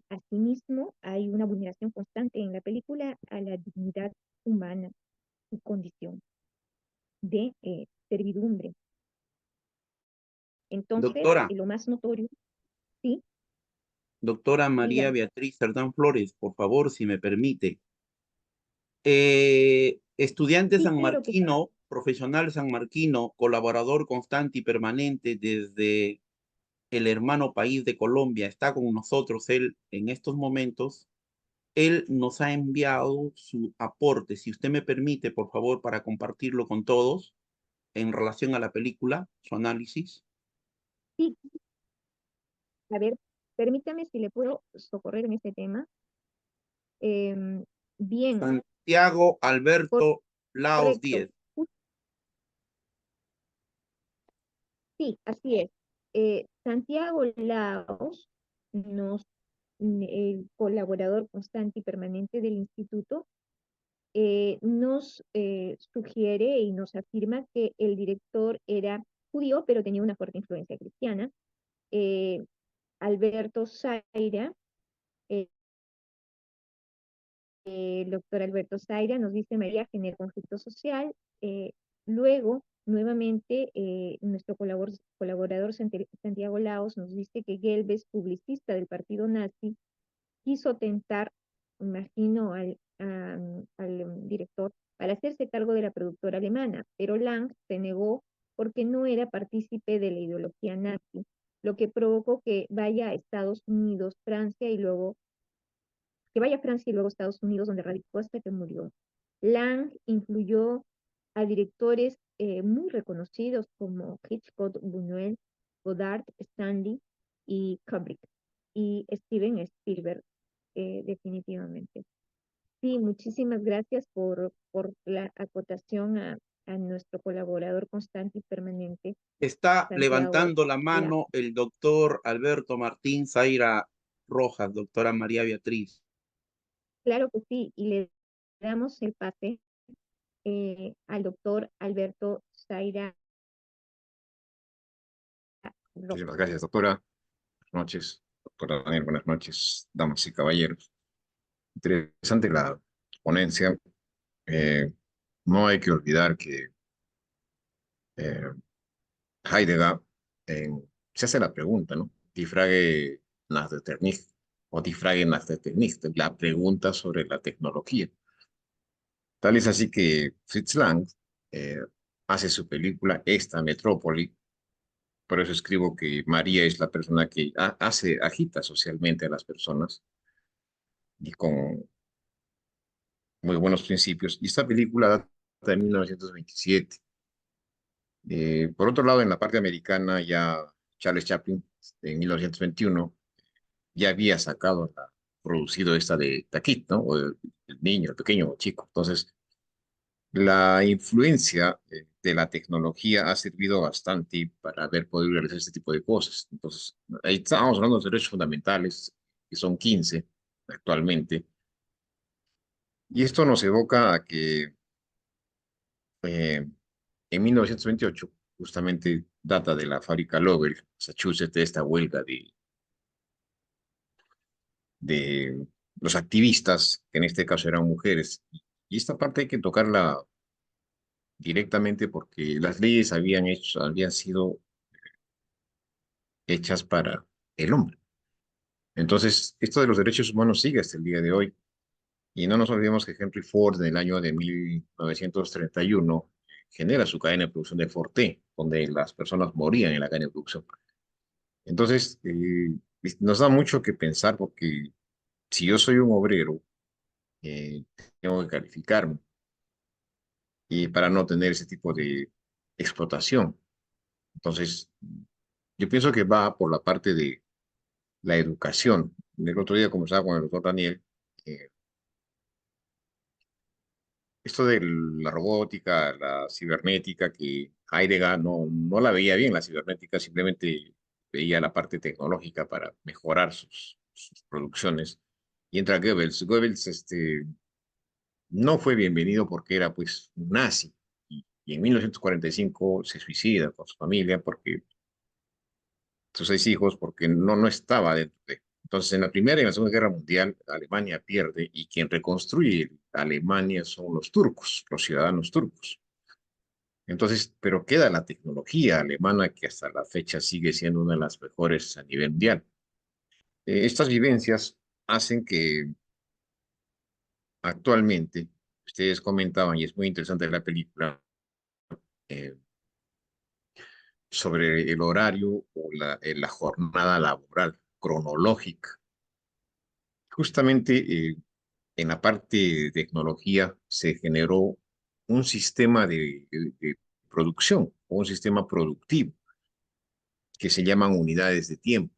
Asimismo, hay una vulneración constante en la película a la dignidad humana y condición de servidumbre. Entonces, Doctora, lo más notorio, sí, doctora María dígame. Beatriz Cerdán Flores, por favor, si me permite. Estudiante Sí, claro que sí. sanmarquino, profesional sanmarquino, colaborador constante y permanente desde el hermano país de Colombia, está con nosotros él en estos momentos. Él nos ha enviado su aporte, si usted me permite, por favor, para compartirlo con todos en relación a la película, su análisis. Sí, a ver, permítame si le puedo socorrer en este tema. Bien, Santiago Alberto Laos correcto. Díez. Sí, así es. Santiago Laos, el colaborador constante y permanente del instituto, nos sugiere y nos afirma que el director era judío, pero tenía una fuerte influencia cristiana. Alberto Zaira, eh, el doctor Alberto Zaira nos dice: María genera conflicto social. Luego, nuevamente, nuestro colaborador Santiago Laos nos dice que Goebbels, publicista del partido nazi, quiso tentar, imagino, al director para hacerse cargo de la productora alemana, pero Lang se negó porque no era partícipe de la ideología nazi, lo que provocó que vaya a Estados Unidos, Francia y luego Estados Unidos, donde radicó hasta que murió. Lang influyó a directores muy reconocidos como Hitchcock, Buñuel, Godard, Stanley y Kubrick, y Steven Spielberg, definitivamente. Sí, muchísimas gracias por la acotación a nuestro colaborador constante y permanente, Está Santiago levantando la Lau. mano el doctor Alberto Martín Zaira Rojas, doctora María Beatriz. Claro que sí, y le damos el pase al doctor Alberto Zaira Muchísimas Rojas. gracias, doctora. Buenas noches, doctora Daniel. Buenas noches, damas y caballeros. Interesante la ponencia. Eh, no hay que olvidar que eh, Heidegger se hace la pregunta, ¿no? Die Frage nach der Technik o Die Frage nach der Technik, la pregunta sobre la tecnología. Tal es así que Fritz Lang eh, hace su película, esta Metrópoli. Por eso escribo que María es la persona que agita socialmente a las personas y con muy buenos principios. Y esta película data de 1927. Por otro lado, en la parte americana, ya Charles Chaplin, en 1921, ya había producido esta de Taquit, ¿no? O el niño, el pequeño chico. Entonces, la influencia de la tecnología ha servido bastante para haber podido realizar este tipo de cosas. Entonces, ahí estábamos hablando de derechos fundamentales, que son 15 actualmente. Y esto nos evoca a que en 1928, justamente data de la fábrica Lowell, Massachusetts, de esta huelga de los activistas, que en este caso eran mujeres. Y esta parte hay que tocarla directamente porque las leyes habían sido hechas para el hombre. Entonces, esto de los derechos humanos sigue hasta el día de hoy. Y no nos olvidemos que Henry Ford en el año de 1931 genera su cadena de producción de Forte, donde las personas morían en la cadena de producción. Entonces, nos da mucho que pensar porque si yo soy un obrero, eh, tengo que calificarme y para no tener ese tipo de explotación. Entonces, yo pienso que va por la parte de la educación. El otro día conversaba con el doctor Daniel, eh, esto de la robótica, la cibernética, que Heidegger no la veía bien, la cibernética simplemente veía la parte tecnológica para mejorar sus producciones. Y entra Goebbels. Goebbels no fue bienvenido porque era pues un nazi. Y en 1945 se suicida con su familia porque sus 6 hijos, porque no estaba dentro de. Entonces, en la Primera y en la Segunda Guerra Mundial, Alemania pierde y quien reconstruye Alemania son los turcos, los ciudadanos turcos. Entonces, pero queda la tecnología alemana que hasta la fecha sigue siendo una de las mejores a nivel mundial. Estas vivencias hacen que actualmente, ustedes comentaban, y es muy interesante la película, eh, sobre el horario o la jornada laboral cronológica. Justamente en la parte de tecnología se generó un sistema de producción, un sistema productivo que se llaman unidades de tiempo.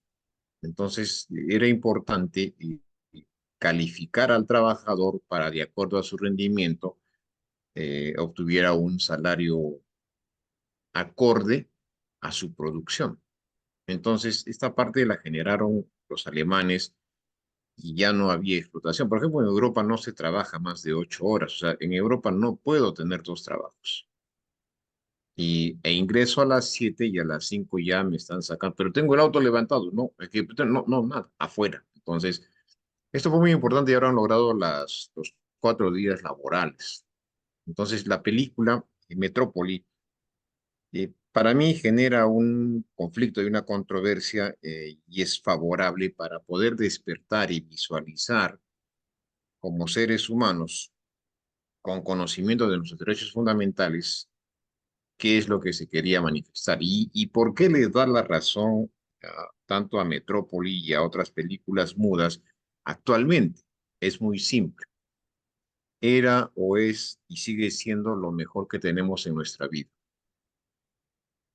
Entonces, era importante calificar al trabajador para, de acuerdo a su rendimiento, obtuviera un salario acorde a su producción. Entonces, esta parte la generaron los alemanes y ya no había explotación. Por ejemplo, en Europa no se trabaja más de 8 horas. O sea, en Europa no puedo tener 2 trabajos. E ingreso a las 7 y a las 5 ya me están sacando. Pero tengo el auto levantado. No, es que no, nada, afuera. Entonces, esto fue muy importante y ahora han logrado los 4 días laborales. Entonces, la película Metrópoli para mí genera un conflicto y una controversia y es favorable para poder despertar y visualizar como seres humanos con conocimiento de nuestros derechos fundamentales qué es lo que se quería manifestar y por qué les da la razón tanto a Metrópoli y a otras películas mudas actualmente. Es muy simple. Era o es y sigue siendo lo mejor que tenemos en nuestra vida.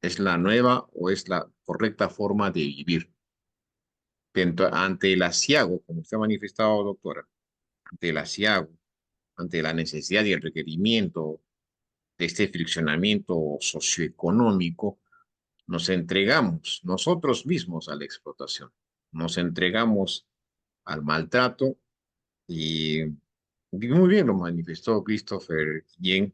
¿Es la nueva o es la correcta forma de vivir? Ante el asiago, como usted ha manifestado, doctora, ante el asiago, ante la necesidad y el requerimiento de este friccionamiento socioeconómico, nos entregamos nosotros mismos a la explotación, nos entregamos al maltrato y muy bien lo manifestó Christopher Yen.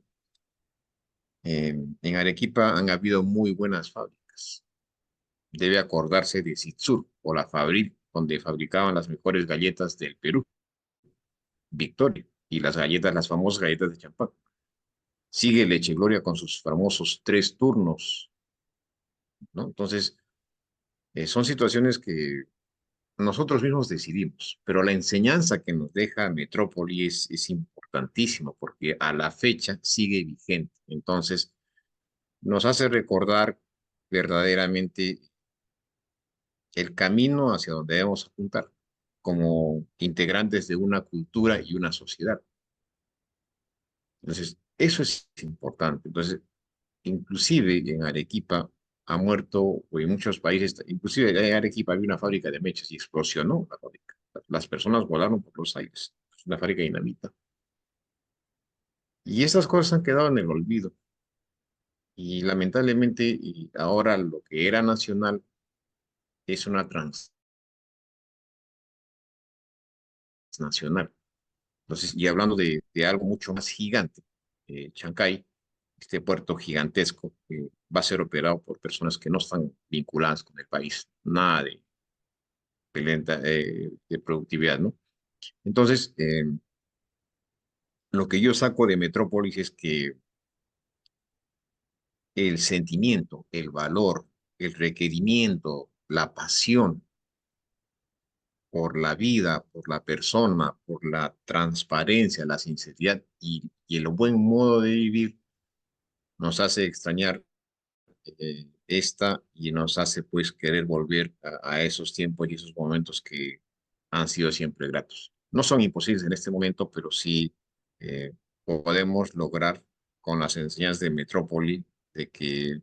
En Arequipa han habido muy buenas fábricas. Debe acordarse de Sitsur o la Fabril, donde fabricaban las mejores galletas del Perú, Victoria, y las famosas galletas de champán. Sigue Leche Gloria con sus famosos 3 turnos, ¿no? Entonces, son situaciones que nosotros mismos decidimos, pero la enseñanza que nos deja Metrópoli es importantísima porque a la fecha sigue vigente. Entonces, nos hace recordar verdaderamente el camino hacia donde debemos apuntar como integrantes de una cultura y una sociedad. Entonces, eso es importante. Entonces, inclusive en Arequipa ha muerto, o en muchos países, inclusive en Arequipa había una fábrica de mechas y explosionó la fábrica. Las personas volaron por los aires. Es una fábrica de dinamita. Y esas cosas han quedado en el olvido. Y lamentablemente y ahora lo que era nacional es una transnacional. Entonces, y hablando de algo mucho más gigante, Chancay, este puerto gigantesco que va a ser operado por personas que no están vinculadas con el país. Nada de de productividad, ¿no? Entonces, lo que yo saco de Metrópolis es que el sentimiento, el valor, el requerimiento, la pasión por la vida, por la persona, por la transparencia, la sinceridad y el buen modo de vivir nos hace extrañar esta y nos hace pues querer volver a esos tiempos y esos momentos que han sido siempre gratos. No son imposibles en este momento, pero sí eh, podemos lograr con las enseñanzas de Metrópoli de que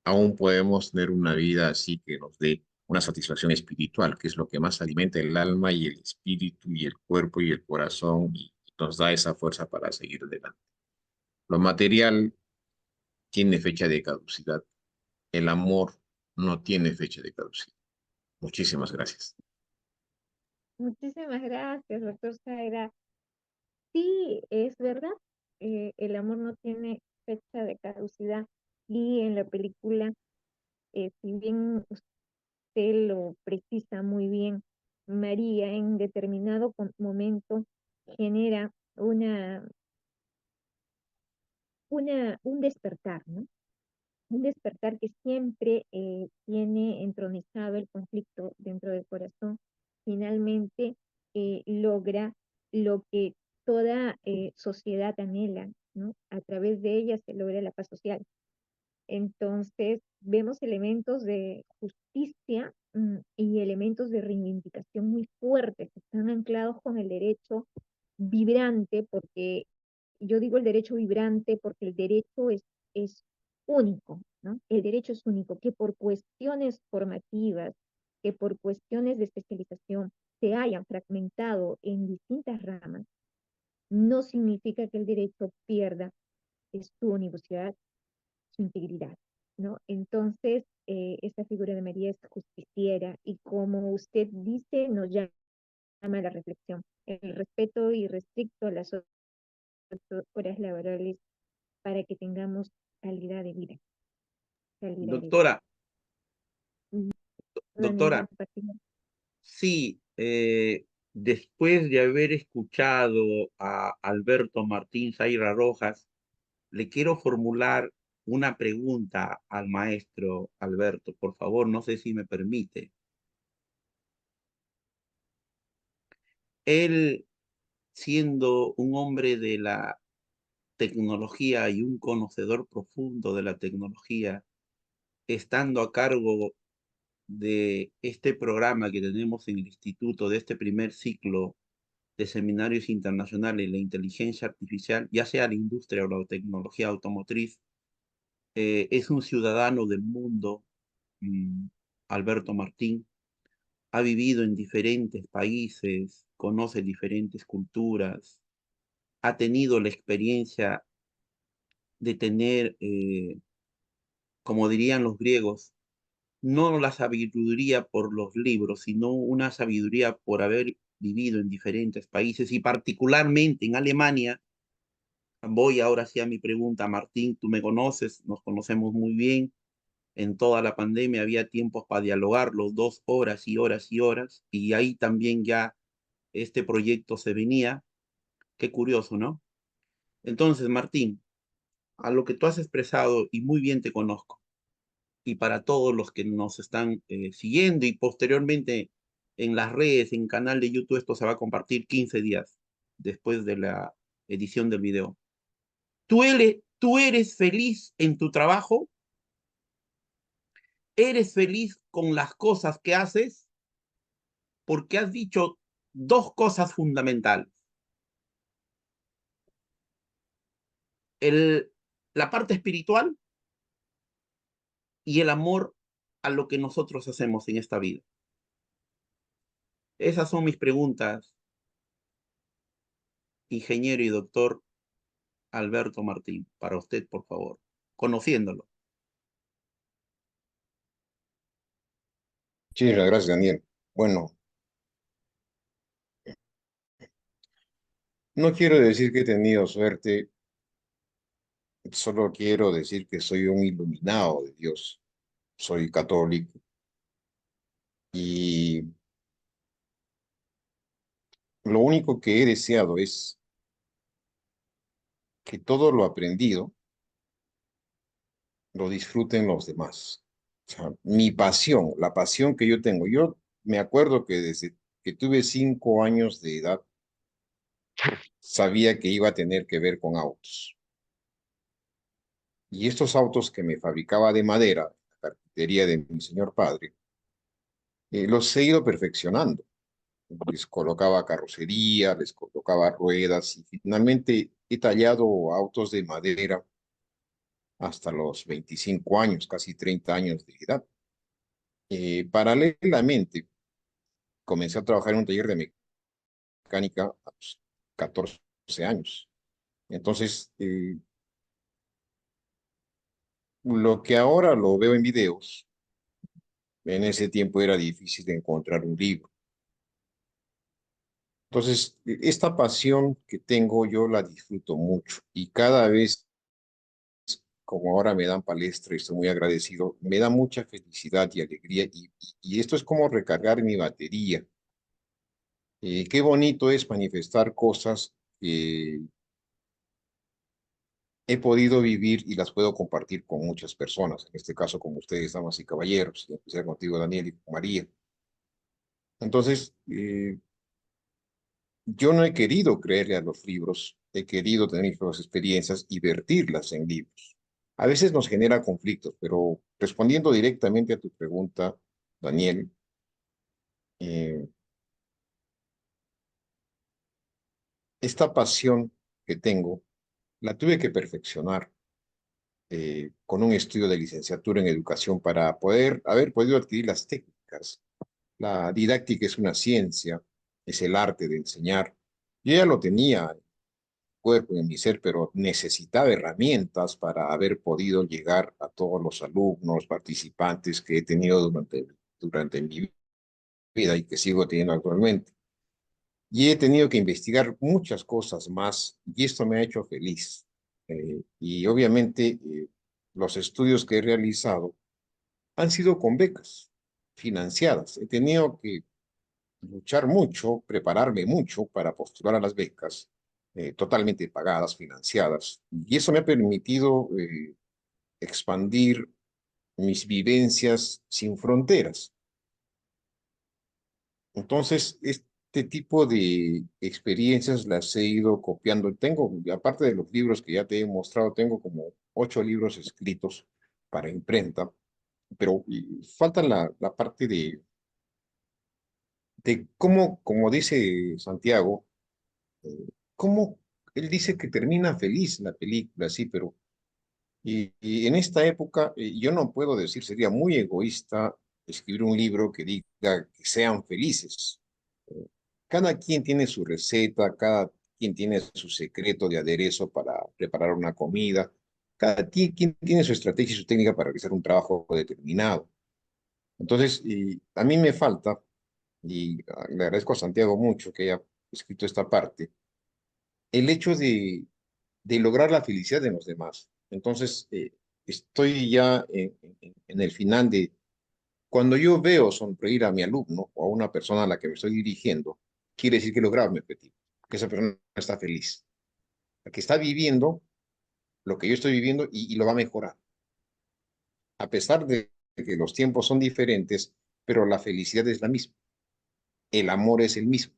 aún podemos tener una vida así que nos dé una satisfacción espiritual, que es lo que más alimenta el alma y el espíritu y el cuerpo y el corazón y nos da esa fuerza para seguir adelante. Lo material tiene fecha de caducidad, el amor no tiene fecha de caducidad. Muchísimas gracias. Muchísimas gracias, doctor Zaira. Sí, es verdad, el amor no tiene fecha de caducidad y en la película, si bien usted lo precisa muy bien, María en determinado momento genera un despertar, ¿no? Un despertar que siempre tiene entronizado el conflicto dentro del corazón, finalmente logra lo que toda sociedad anhela, ¿no? A través de ella se logra la paz social. Entonces, vemos elementos de justicia y elementos de reivindicación muy fuertes, que están anclados con el derecho vibrante, porque yo digo el derecho vibrante porque el derecho es único, ¿no? El derecho es único, que por cuestiones formativas, que por cuestiones de especialización se hayan fragmentado en distintas ramas, no significa que el derecho pierda su universidad, su integridad, ¿no? Entonces, esta figura de María es justiciera y como usted dice, nos llama a la reflexión. El respeto irrestricto a las horas laborales para que tengamos calidad de vida. Calidad de vida. Doctora, Nuevamente doctora, compartimos. sí, después de haber escuchado a Alberto Martín Zaira Rojas, le quiero formular una pregunta al maestro Alberto, por favor, no sé si me permite. Él, siendo un hombre de la tecnología y un conocedor profundo de la tecnología, estando a cargo de este programa que tenemos en el instituto, de este primer ciclo de seminarios internacionales, la inteligencia artificial, ya sea la industria o la tecnología automotriz, es un ciudadano del mundo, Alberto Martín, ha vivido en diferentes países, conoce diferentes culturas, ha tenido la experiencia de tener, como dirían los griegos, no la sabiduría por los libros, sino una sabiduría por haber vivido en diferentes países y particularmente en Alemania. Voy ahora sí a mi pregunta, Martín, tú me conoces, nos conocemos muy bien. En toda la pandemia había tiempos para dialogar, los 2 horas y horas y horas, y ahí también ya este proyecto se venía. Qué curioso, ¿no? Entonces, Martín, a lo que tú has expresado, y muy bien te conozco, y para todos los que nos están siguiendo y posteriormente en las redes, en canal de YouTube, esto se va a compartir 15 días después de la edición del video. ¿Tú eres feliz en tu trabajo? ¿Eres feliz con las cosas que haces? Porque has dicho dos cosas fundamentales. El, la parte espiritual y el amor a lo que nosotros hacemos en esta vida. Esas son mis preguntas, ingeniero y doctor Alberto Martín, para usted, por favor, conociéndolo. Muchísimas gracias, Daniel. Bueno, no quiero decir que he tenido suerte, solo quiero decir que soy un iluminado de Dios. Soy católico y lo único que he deseado es que todo lo aprendido lo disfruten los demás. O sea, mi pasión, la pasión que yo tengo. Yo me acuerdo que desde que tuve 5 años de edad, sabía que iba a tener que ver con autos. Y estos autos que me fabricaba de madera, la carpintería de mi señor padre, los he ido perfeccionando. Les colocaba carrocería, les colocaba ruedas y finalmente he tallado autos de madera hasta los 25 años, casi 30 años de edad. Paralelamente, comencé a trabajar en un taller de mecánica a los 14 años. Entonces, lo que ahora lo veo en videos, en ese tiempo era difícil de encontrar un libro. Entonces, esta pasión que tengo yo la disfruto mucho y cada vez, como ahora me dan palestra y estoy muy agradecido, me da mucha felicidad y alegría y esto es como recargar mi batería. Qué bonito es manifestar cosas que he podido vivir y las puedo compartir con muchas personas, en este caso con ustedes, damas y caballeros, y en especial contigo, Daniel, y con María. Entonces, yo no he querido creerle a los libros, he querido tener mis propias experiencias y vertirlas en libros. A veces nos genera conflictos, pero respondiendo directamente a tu pregunta, Daniel, eh, esta pasión que tengo la tuve que perfeccionar con un estudio de licenciatura en educación para poder haber podido adquirir las técnicas. La didáctica es una ciencia, es el arte de enseñar. Yo ya lo tenía en mi cuerpo, en mi ser, pero necesitaba herramientas para haber podido llegar a todos los alumnos, participantes que he tenido durante mi vida y que sigo teniendo actualmente. Y he tenido que investigar muchas cosas más y esto me ha hecho feliz. Y obviamente los estudios que he realizado han sido con becas financiadas. He tenido que luchar mucho, prepararme mucho para postular a las becas, totalmente pagadas, financiadas. Y eso me ha permitido expandir mis vivencias sin fronteras. Entonces, este tipo de experiencias las he ido copiando. Tengo, aparte de los libros que ya te he mostrado, tengo como 8 libros escritos para imprenta, pero falta la parte de cómo, como dice Santiago, cómo él dice que termina feliz la película, sí, pero y en esta época yo no puedo decir, sería muy egoísta escribir un libro que diga que sean felices. Cada quien tiene su receta, cada quien tiene su secreto de aderezo para preparar una comida, quien tiene su estrategia y su técnica para realizar un trabajo determinado. Entonces, a mí me falta, y le agradezco a Santiago mucho que haya escrito esta parte, el hecho de lograr la felicidad de los demás. Entonces, estoy ya en el final de, cuando yo veo sonreír a mi alumno o a una persona a la que me estoy dirigiendo, quiere decir que he logrado mi objetivo, que esa persona está feliz, que está viviendo lo que yo estoy viviendo y lo va a mejorar. A pesar de que los tiempos son diferentes, pero la felicidad es la misma, el amor es el mismo,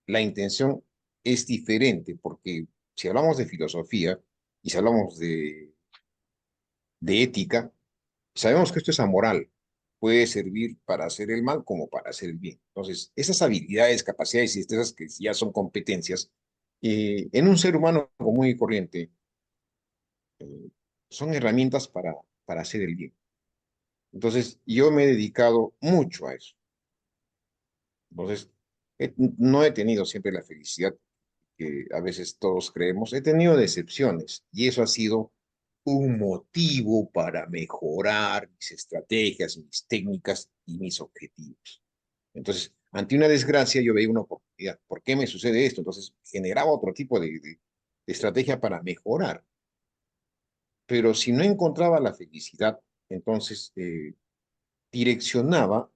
la intención es diferente, porque si hablamos de filosofía y si hablamos de ética, sabemos que esto es amoral, puede servir para hacer el mal como para hacer el bien. Entonces, esas habilidades, capacidades y destrezas que ya son competencias, en un ser humano común y corriente, son herramientas para hacer el bien. Entonces, yo me he dedicado mucho a eso. Entonces, no he tenido siempre la felicidad que a veces todos creemos. He tenido decepciones y eso ha sido un motivo para mejorar mis estrategias, mis técnicas y mis objetivos. Entonces, ante una desgracia yo veía una oportunidad. ¿Por qué me sucede esto? Entonces, generaba otro tipo de estrategia para mejorar. Pero si no encontraba la felicidad, entonces direccionaba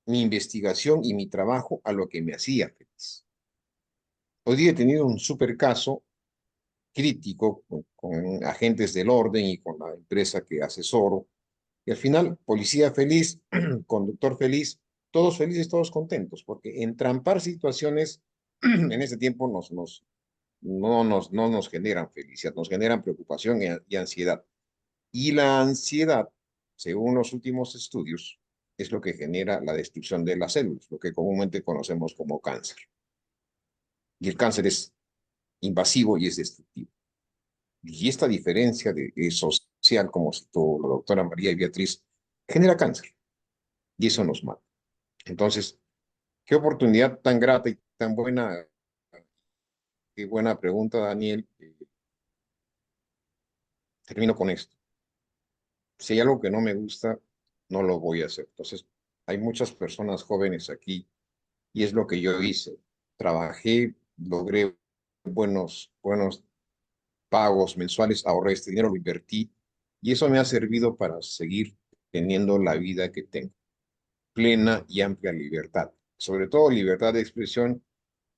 mi investigación y mi trabajo a lo que me hacía feliz. Hoy día he tenido un super caso crítico con agentes del orden y con la empresa que asesoro. Y al final, policía feliz, conductor feliz, todos felices, todos contentos, porque entrampar situaciones en ese tiempo no nos generan felicidad, nos generan preocupación y ansiedad. Y la ansiedad, según los últimos estudios, es lo que genera la destrucción de las células, lo que comúnmente conocemos como cáncer. Y el cáncer es invasivo y es destructivo. Y esta diferencia social, como citó la doctora María Beatriz, genera cáncer. Y eso nos mata. Entonces, qué oportunidad tan grata y tan buena, qué buena pregunta, Daniel. Termino con esto. Si hay algo que no me gusta, no lo voy a hacer. Entonces, hay muchas personas jóvenes aquí y es lo que yo hice. Trabajé, logré buenos pagos mensuales, ahorré este dinero, lo invertí y eso me ha servido para seguir teniendo la vida que tengo, plena y amplia libertad, sobre todo libertad de expresión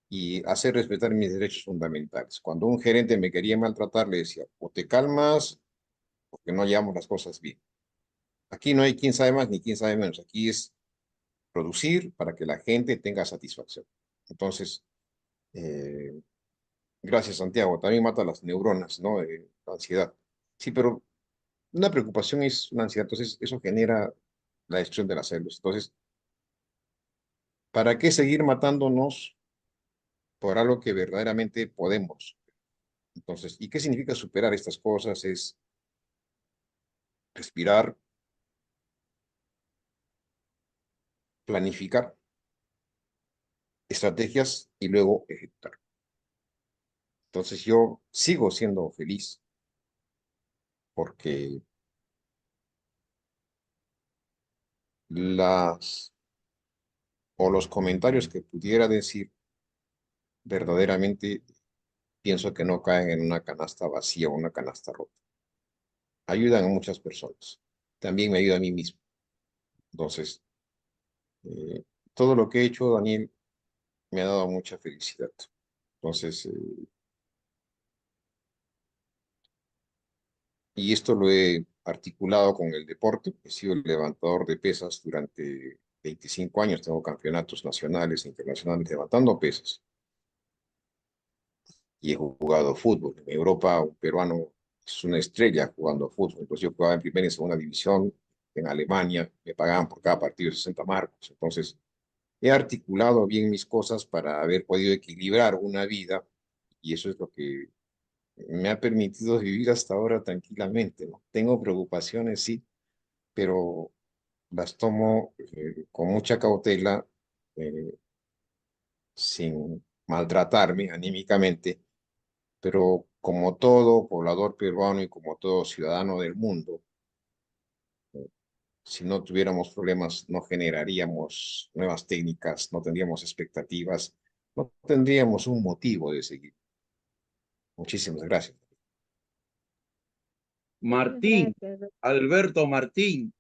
y hacer respetar mis derechos fundamentales. Cuando un gerente me quería maltratar, le decía, o te calmas, porque no llevamos las cosas bien. Aquí no hay quién sabe más ni quién sabe menos, aquí es producir para que la gente tenga satisfacción. Entonces, eh, gracias Santiago, también mata las neuronas, ¿no? La ansiedad. Sí, pero una preocupación es una ansiedad, entonces eso genera la destrucción de las células. Entonces, ¿para qué seguir matándonos por algo que verdaderamente podemos? Entonces, ¿y qué significa superar estas cosas? Es respirar, planificar estrategias y luego ejecutar. Entonces, yo sigo siendo feliz porque las o los comentarios que pudiera decir verdaderamente pienso que no caen en una canasta vacía o una canasta rota. Ayudan a muchas personas. También me ayuda a mí mismo. Entonces, eh, todo lo que he hecho, Daniel, me ha dado mucha felicidad. Entonces, y esto lo he articulado con el deporte. He sido el levantador de pesas durante 25 años. Tengo campeonatos nacionales e internacionales levantando pesas. Y he jugado fútbol. En Europa, un peruano es una estrella jugando fútbol. Entonces yo jugaba en primera y segunda división en Alemania. Me pagaban por cada partido 60 marcos. Entonces, he articulado bien mis cosas para haber podido equilibrar una vida y eso es lo que me ha permitido vivir hasta ahora tranquilamente, ¿no? Tengo preocupaciones, sí, pero las tomo con mucha cautela, eh, sin maltratarme anímicamente, pero como todo poblador peruano y como todo ciudadano del mundo, si no tuviéramos problemas, no generaríamos nuevas técnicas, no tendríamos expectativas, no tendríamos un motivo de seguir. Muchísimas gracias. Muchas Martín, gracias, doctor. Alberto Martín,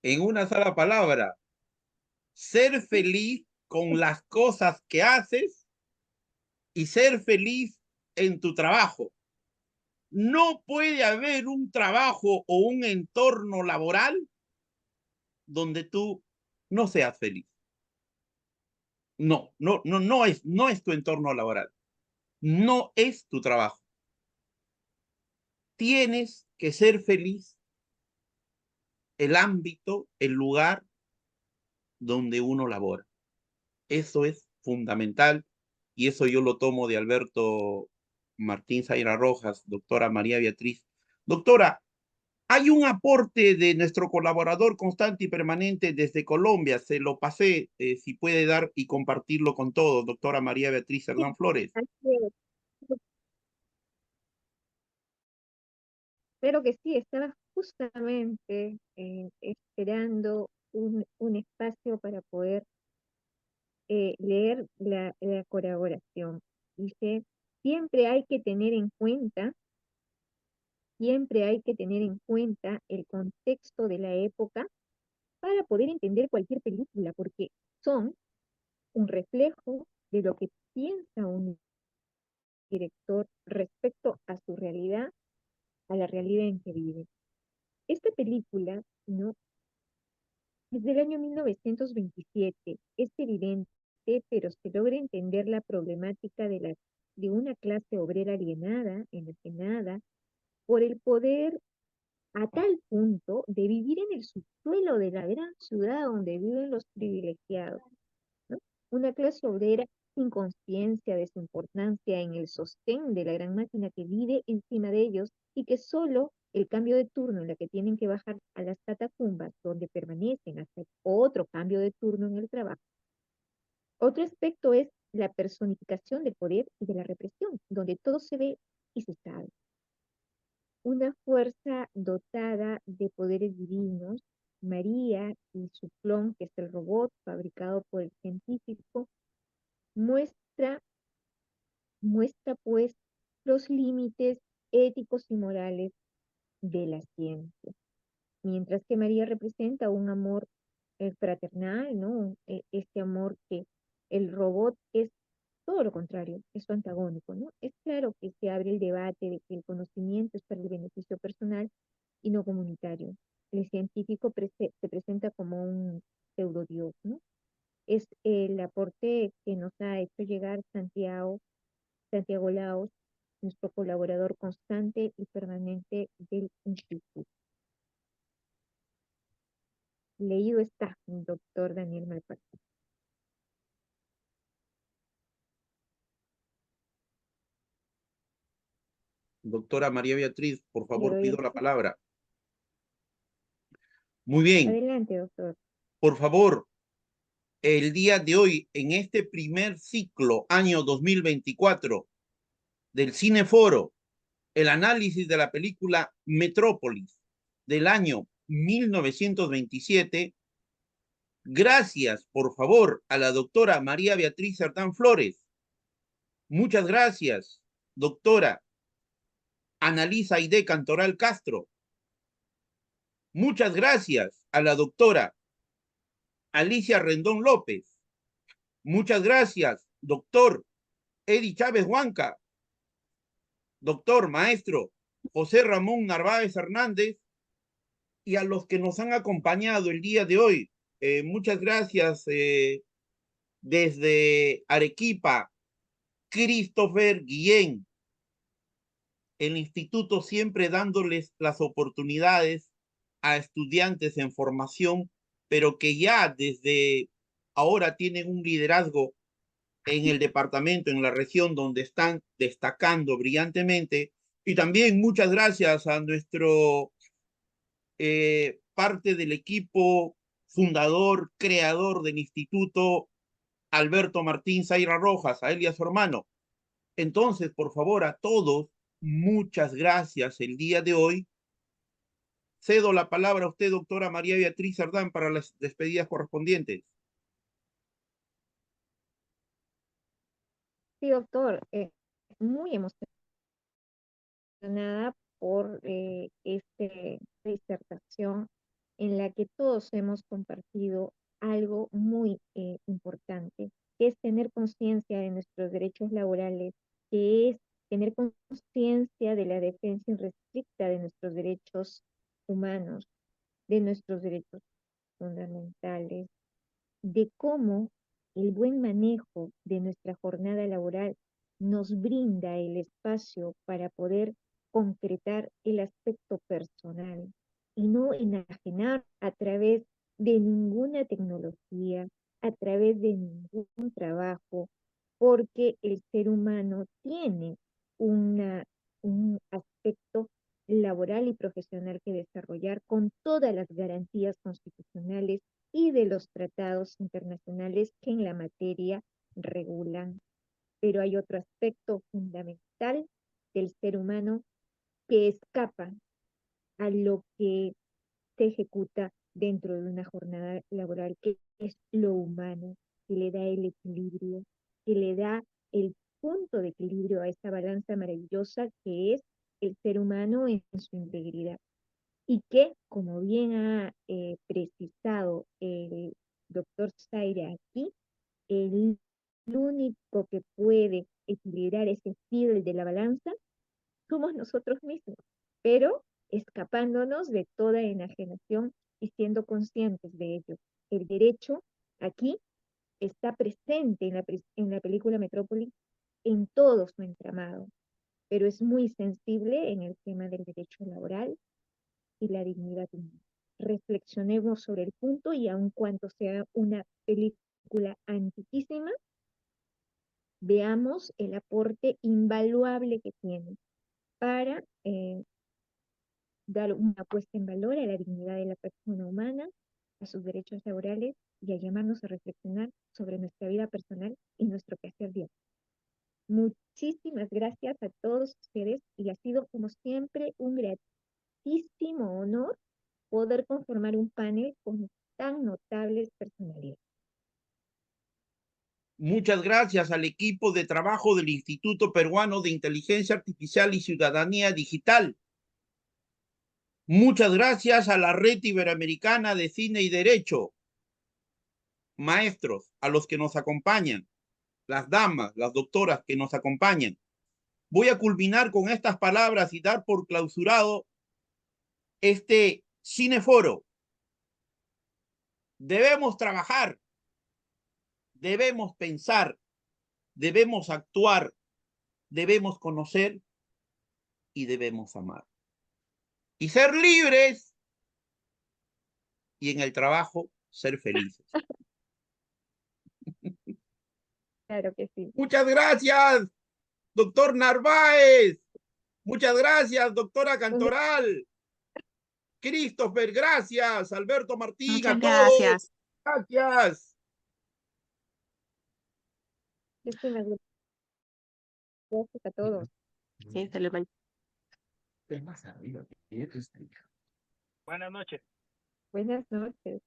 en una sola palabra, ser feliz con las cosas que haces y ser feliz en tu trabajo. No puede haber un trabajo o un entorno laboral donde tú no seas feliz. No es tu entorno laboral. No es tu trabajo. Tienes que ser feliz el ámbito, el lugar donde uno labora. Eso es fundamental y eso yo lo tomo de Alberto Martín Zaira Rojas, doctora María Beatriz. Doctora, hay un aporte de nuestro colaborador constante y permanente desde Colombia. Se lo pasé, si puede dar y compartirlo con todos, doctora María Beatriz Sí, Hernán Flores. así es. Espero que sí, estaba justamente esperando un espacio para poder leer la colaboración. Dice, siempre hay que tener en cuenta, siempre hay que tener en cuenta el contexto de la época para poder entender cualquier película, porque son un reflejo de lo que piensa uno. director respecto a su realidad, a la realidad en que vive. Esta película, ¿no? Es del año 1927. Es evidente, pero se logra entender la problemática de una clase obrera alienada, enajenada, por el poder a tal punto de vivir en el subsuelo de la gran ciudad donde viven los privilegiados, ¿no? Una clase obrera sin conciencia de su importancia en el sostén de la gran máquina que vive encima de ellos y que solo el cambio de turno en la que tienen que bajar a las catacumbas donde permanecen hasta otro cambio de turno en el trabajo. Otro aspecto es la personificación del poder y de la represión, donde todo se ve y se sabe. Una fuerza dotada de poderes divinos, María y su clon, que es el robot fabricado por el científico, muestra, muestra pues los límites éticos y morales de la ciencia. Mientras que María representa un amor fraternal, ¿no? Este amor que el robot es todo lo contrario, es su antagónico, ¿no? Es claro que se abre el debate de que el conocimiento es para el beneficio personal y no comunitario. El científico se presenta como un pseudodios, ¿no? Es el aporte que nos ha hecho llegar Santiago Laos, nuestro colaborador constante y permanente del instituto. Leído está, doctor Daniel Malpartida. Doctora María Beatriz, por Le favor, doy pido el la paso. palabra. Muy bien, Adelante, doctor. por favor, el día de hoy, en este primer ciclo, año 2024, del Cineforo, el análisis de la película Metrópolis del año 1927, gracias, por favor, a la doctora María Beatriz Cerdán Flores. Muchas gracias, doctora Analisa Aide Cantoral Castro. Muchas gracias a la doctora Alicia Rendón López. Muchas gracias, doctor Eddie Chávez Huanca, doctor maestro José Ramón Narváez Hernández, y a los que nos han acompañado el día de hoy. Muchas gracias desde Arequipa, Christopher Guillén, el instituto siempre dándoles las oportunidades a estudiantes en formación, pero que ya desde ahora tienen un liderazgo en el departamento, en la región donde están destacando brillantemente. Y también muchas gracias a nuestro parte del equipo fundador, creador del instituto, Alberto Martín Zaira Rojas, a él y a su hermano. Entonces, por favor, a todos, muchas gracias el día de hoy. Cedo la palabra a usted, doctora María Beatriz Cerdán, para las despedidas correspondientes. Sí, doctor, muy emocionada por esta disertación en la que todos hemos compartido algo muy importante, que es tener conciencia de nuestros derechos laborales, que es tener conciencia de la defensa irrestricta de nuestros derechos humanos, de nuestros derechos fundamentales, de cómo el buen manejo de nuestra jornada laboral nos brinda el espacio para poder concretar el aspecto personal y no enajenar a través de ninguna tecnología, a través de ningún trabajo, porque el ser humano tiene un aspecto laboral y profesional que desarrollar con todas las garantías constitucionales y de los tratados internacionales que en la materia regulan. Pero hay otro aspecto fundamental del ser humano que escapa a lo que se ejecuta dentro de una jornada laboral, que es lo humano, que le da el equilibrio, que le da el punto de equilibrio a esta balanza maravillosa que es el ser humano en su integridad. Y que, como bien ha precisado el doctor Zaire aquí, el único que puede equilibrar ese fil de la balanza, somos nosotros mismos, pero escapándonos de toda enajenación y siendo conscientes de ello. El derecho aquí está presente en la película Metrópoli en todo su entramado, pero es muy sensible en el tema del derecho laboral y la dignidad humana. Reflexionemos sobre el punto y aun cuando sea una película antiquísima, veamos el aporte invaluable que tiene para dar una puesta en valor a la dignidad de la persona humana, a sus derechos laborales y a llamarnos a reflexionar sobre nuestra vida personal y nuestro quehacer diario. Muchísimas gracias a todos ustedes y ha sido como siempre un gratísimo honor poder conformar un panel con tan notables personalidades. Muchas gracias al equipo de trabajo del Instituto Peruano de Inteligencia Artificial y Ciudadanía Digital. Muchas gracias a la Red Iberoamericana de Cine y Derecho. Maestros, a los que nos acompañan, las damas, las doctoras que nos acompañan. Voy a culminar con estas palabras y dar por clausurado este cineforo. Debemos trabajar, debemos pensar, debemos actuar, debemos conocer y debemos amar. Y ser libres y en el trabajo ser felices. Claro que sí. Muchas gracias, doctor Narváez. Muchas gracias, doctora Cantoral. Christopher, gracias. Alberto Martín, Muchas a todos. gracias. Gracias. Muchísimas gracias a todos. Sí, se le va. Buenas noches. Buenas noches.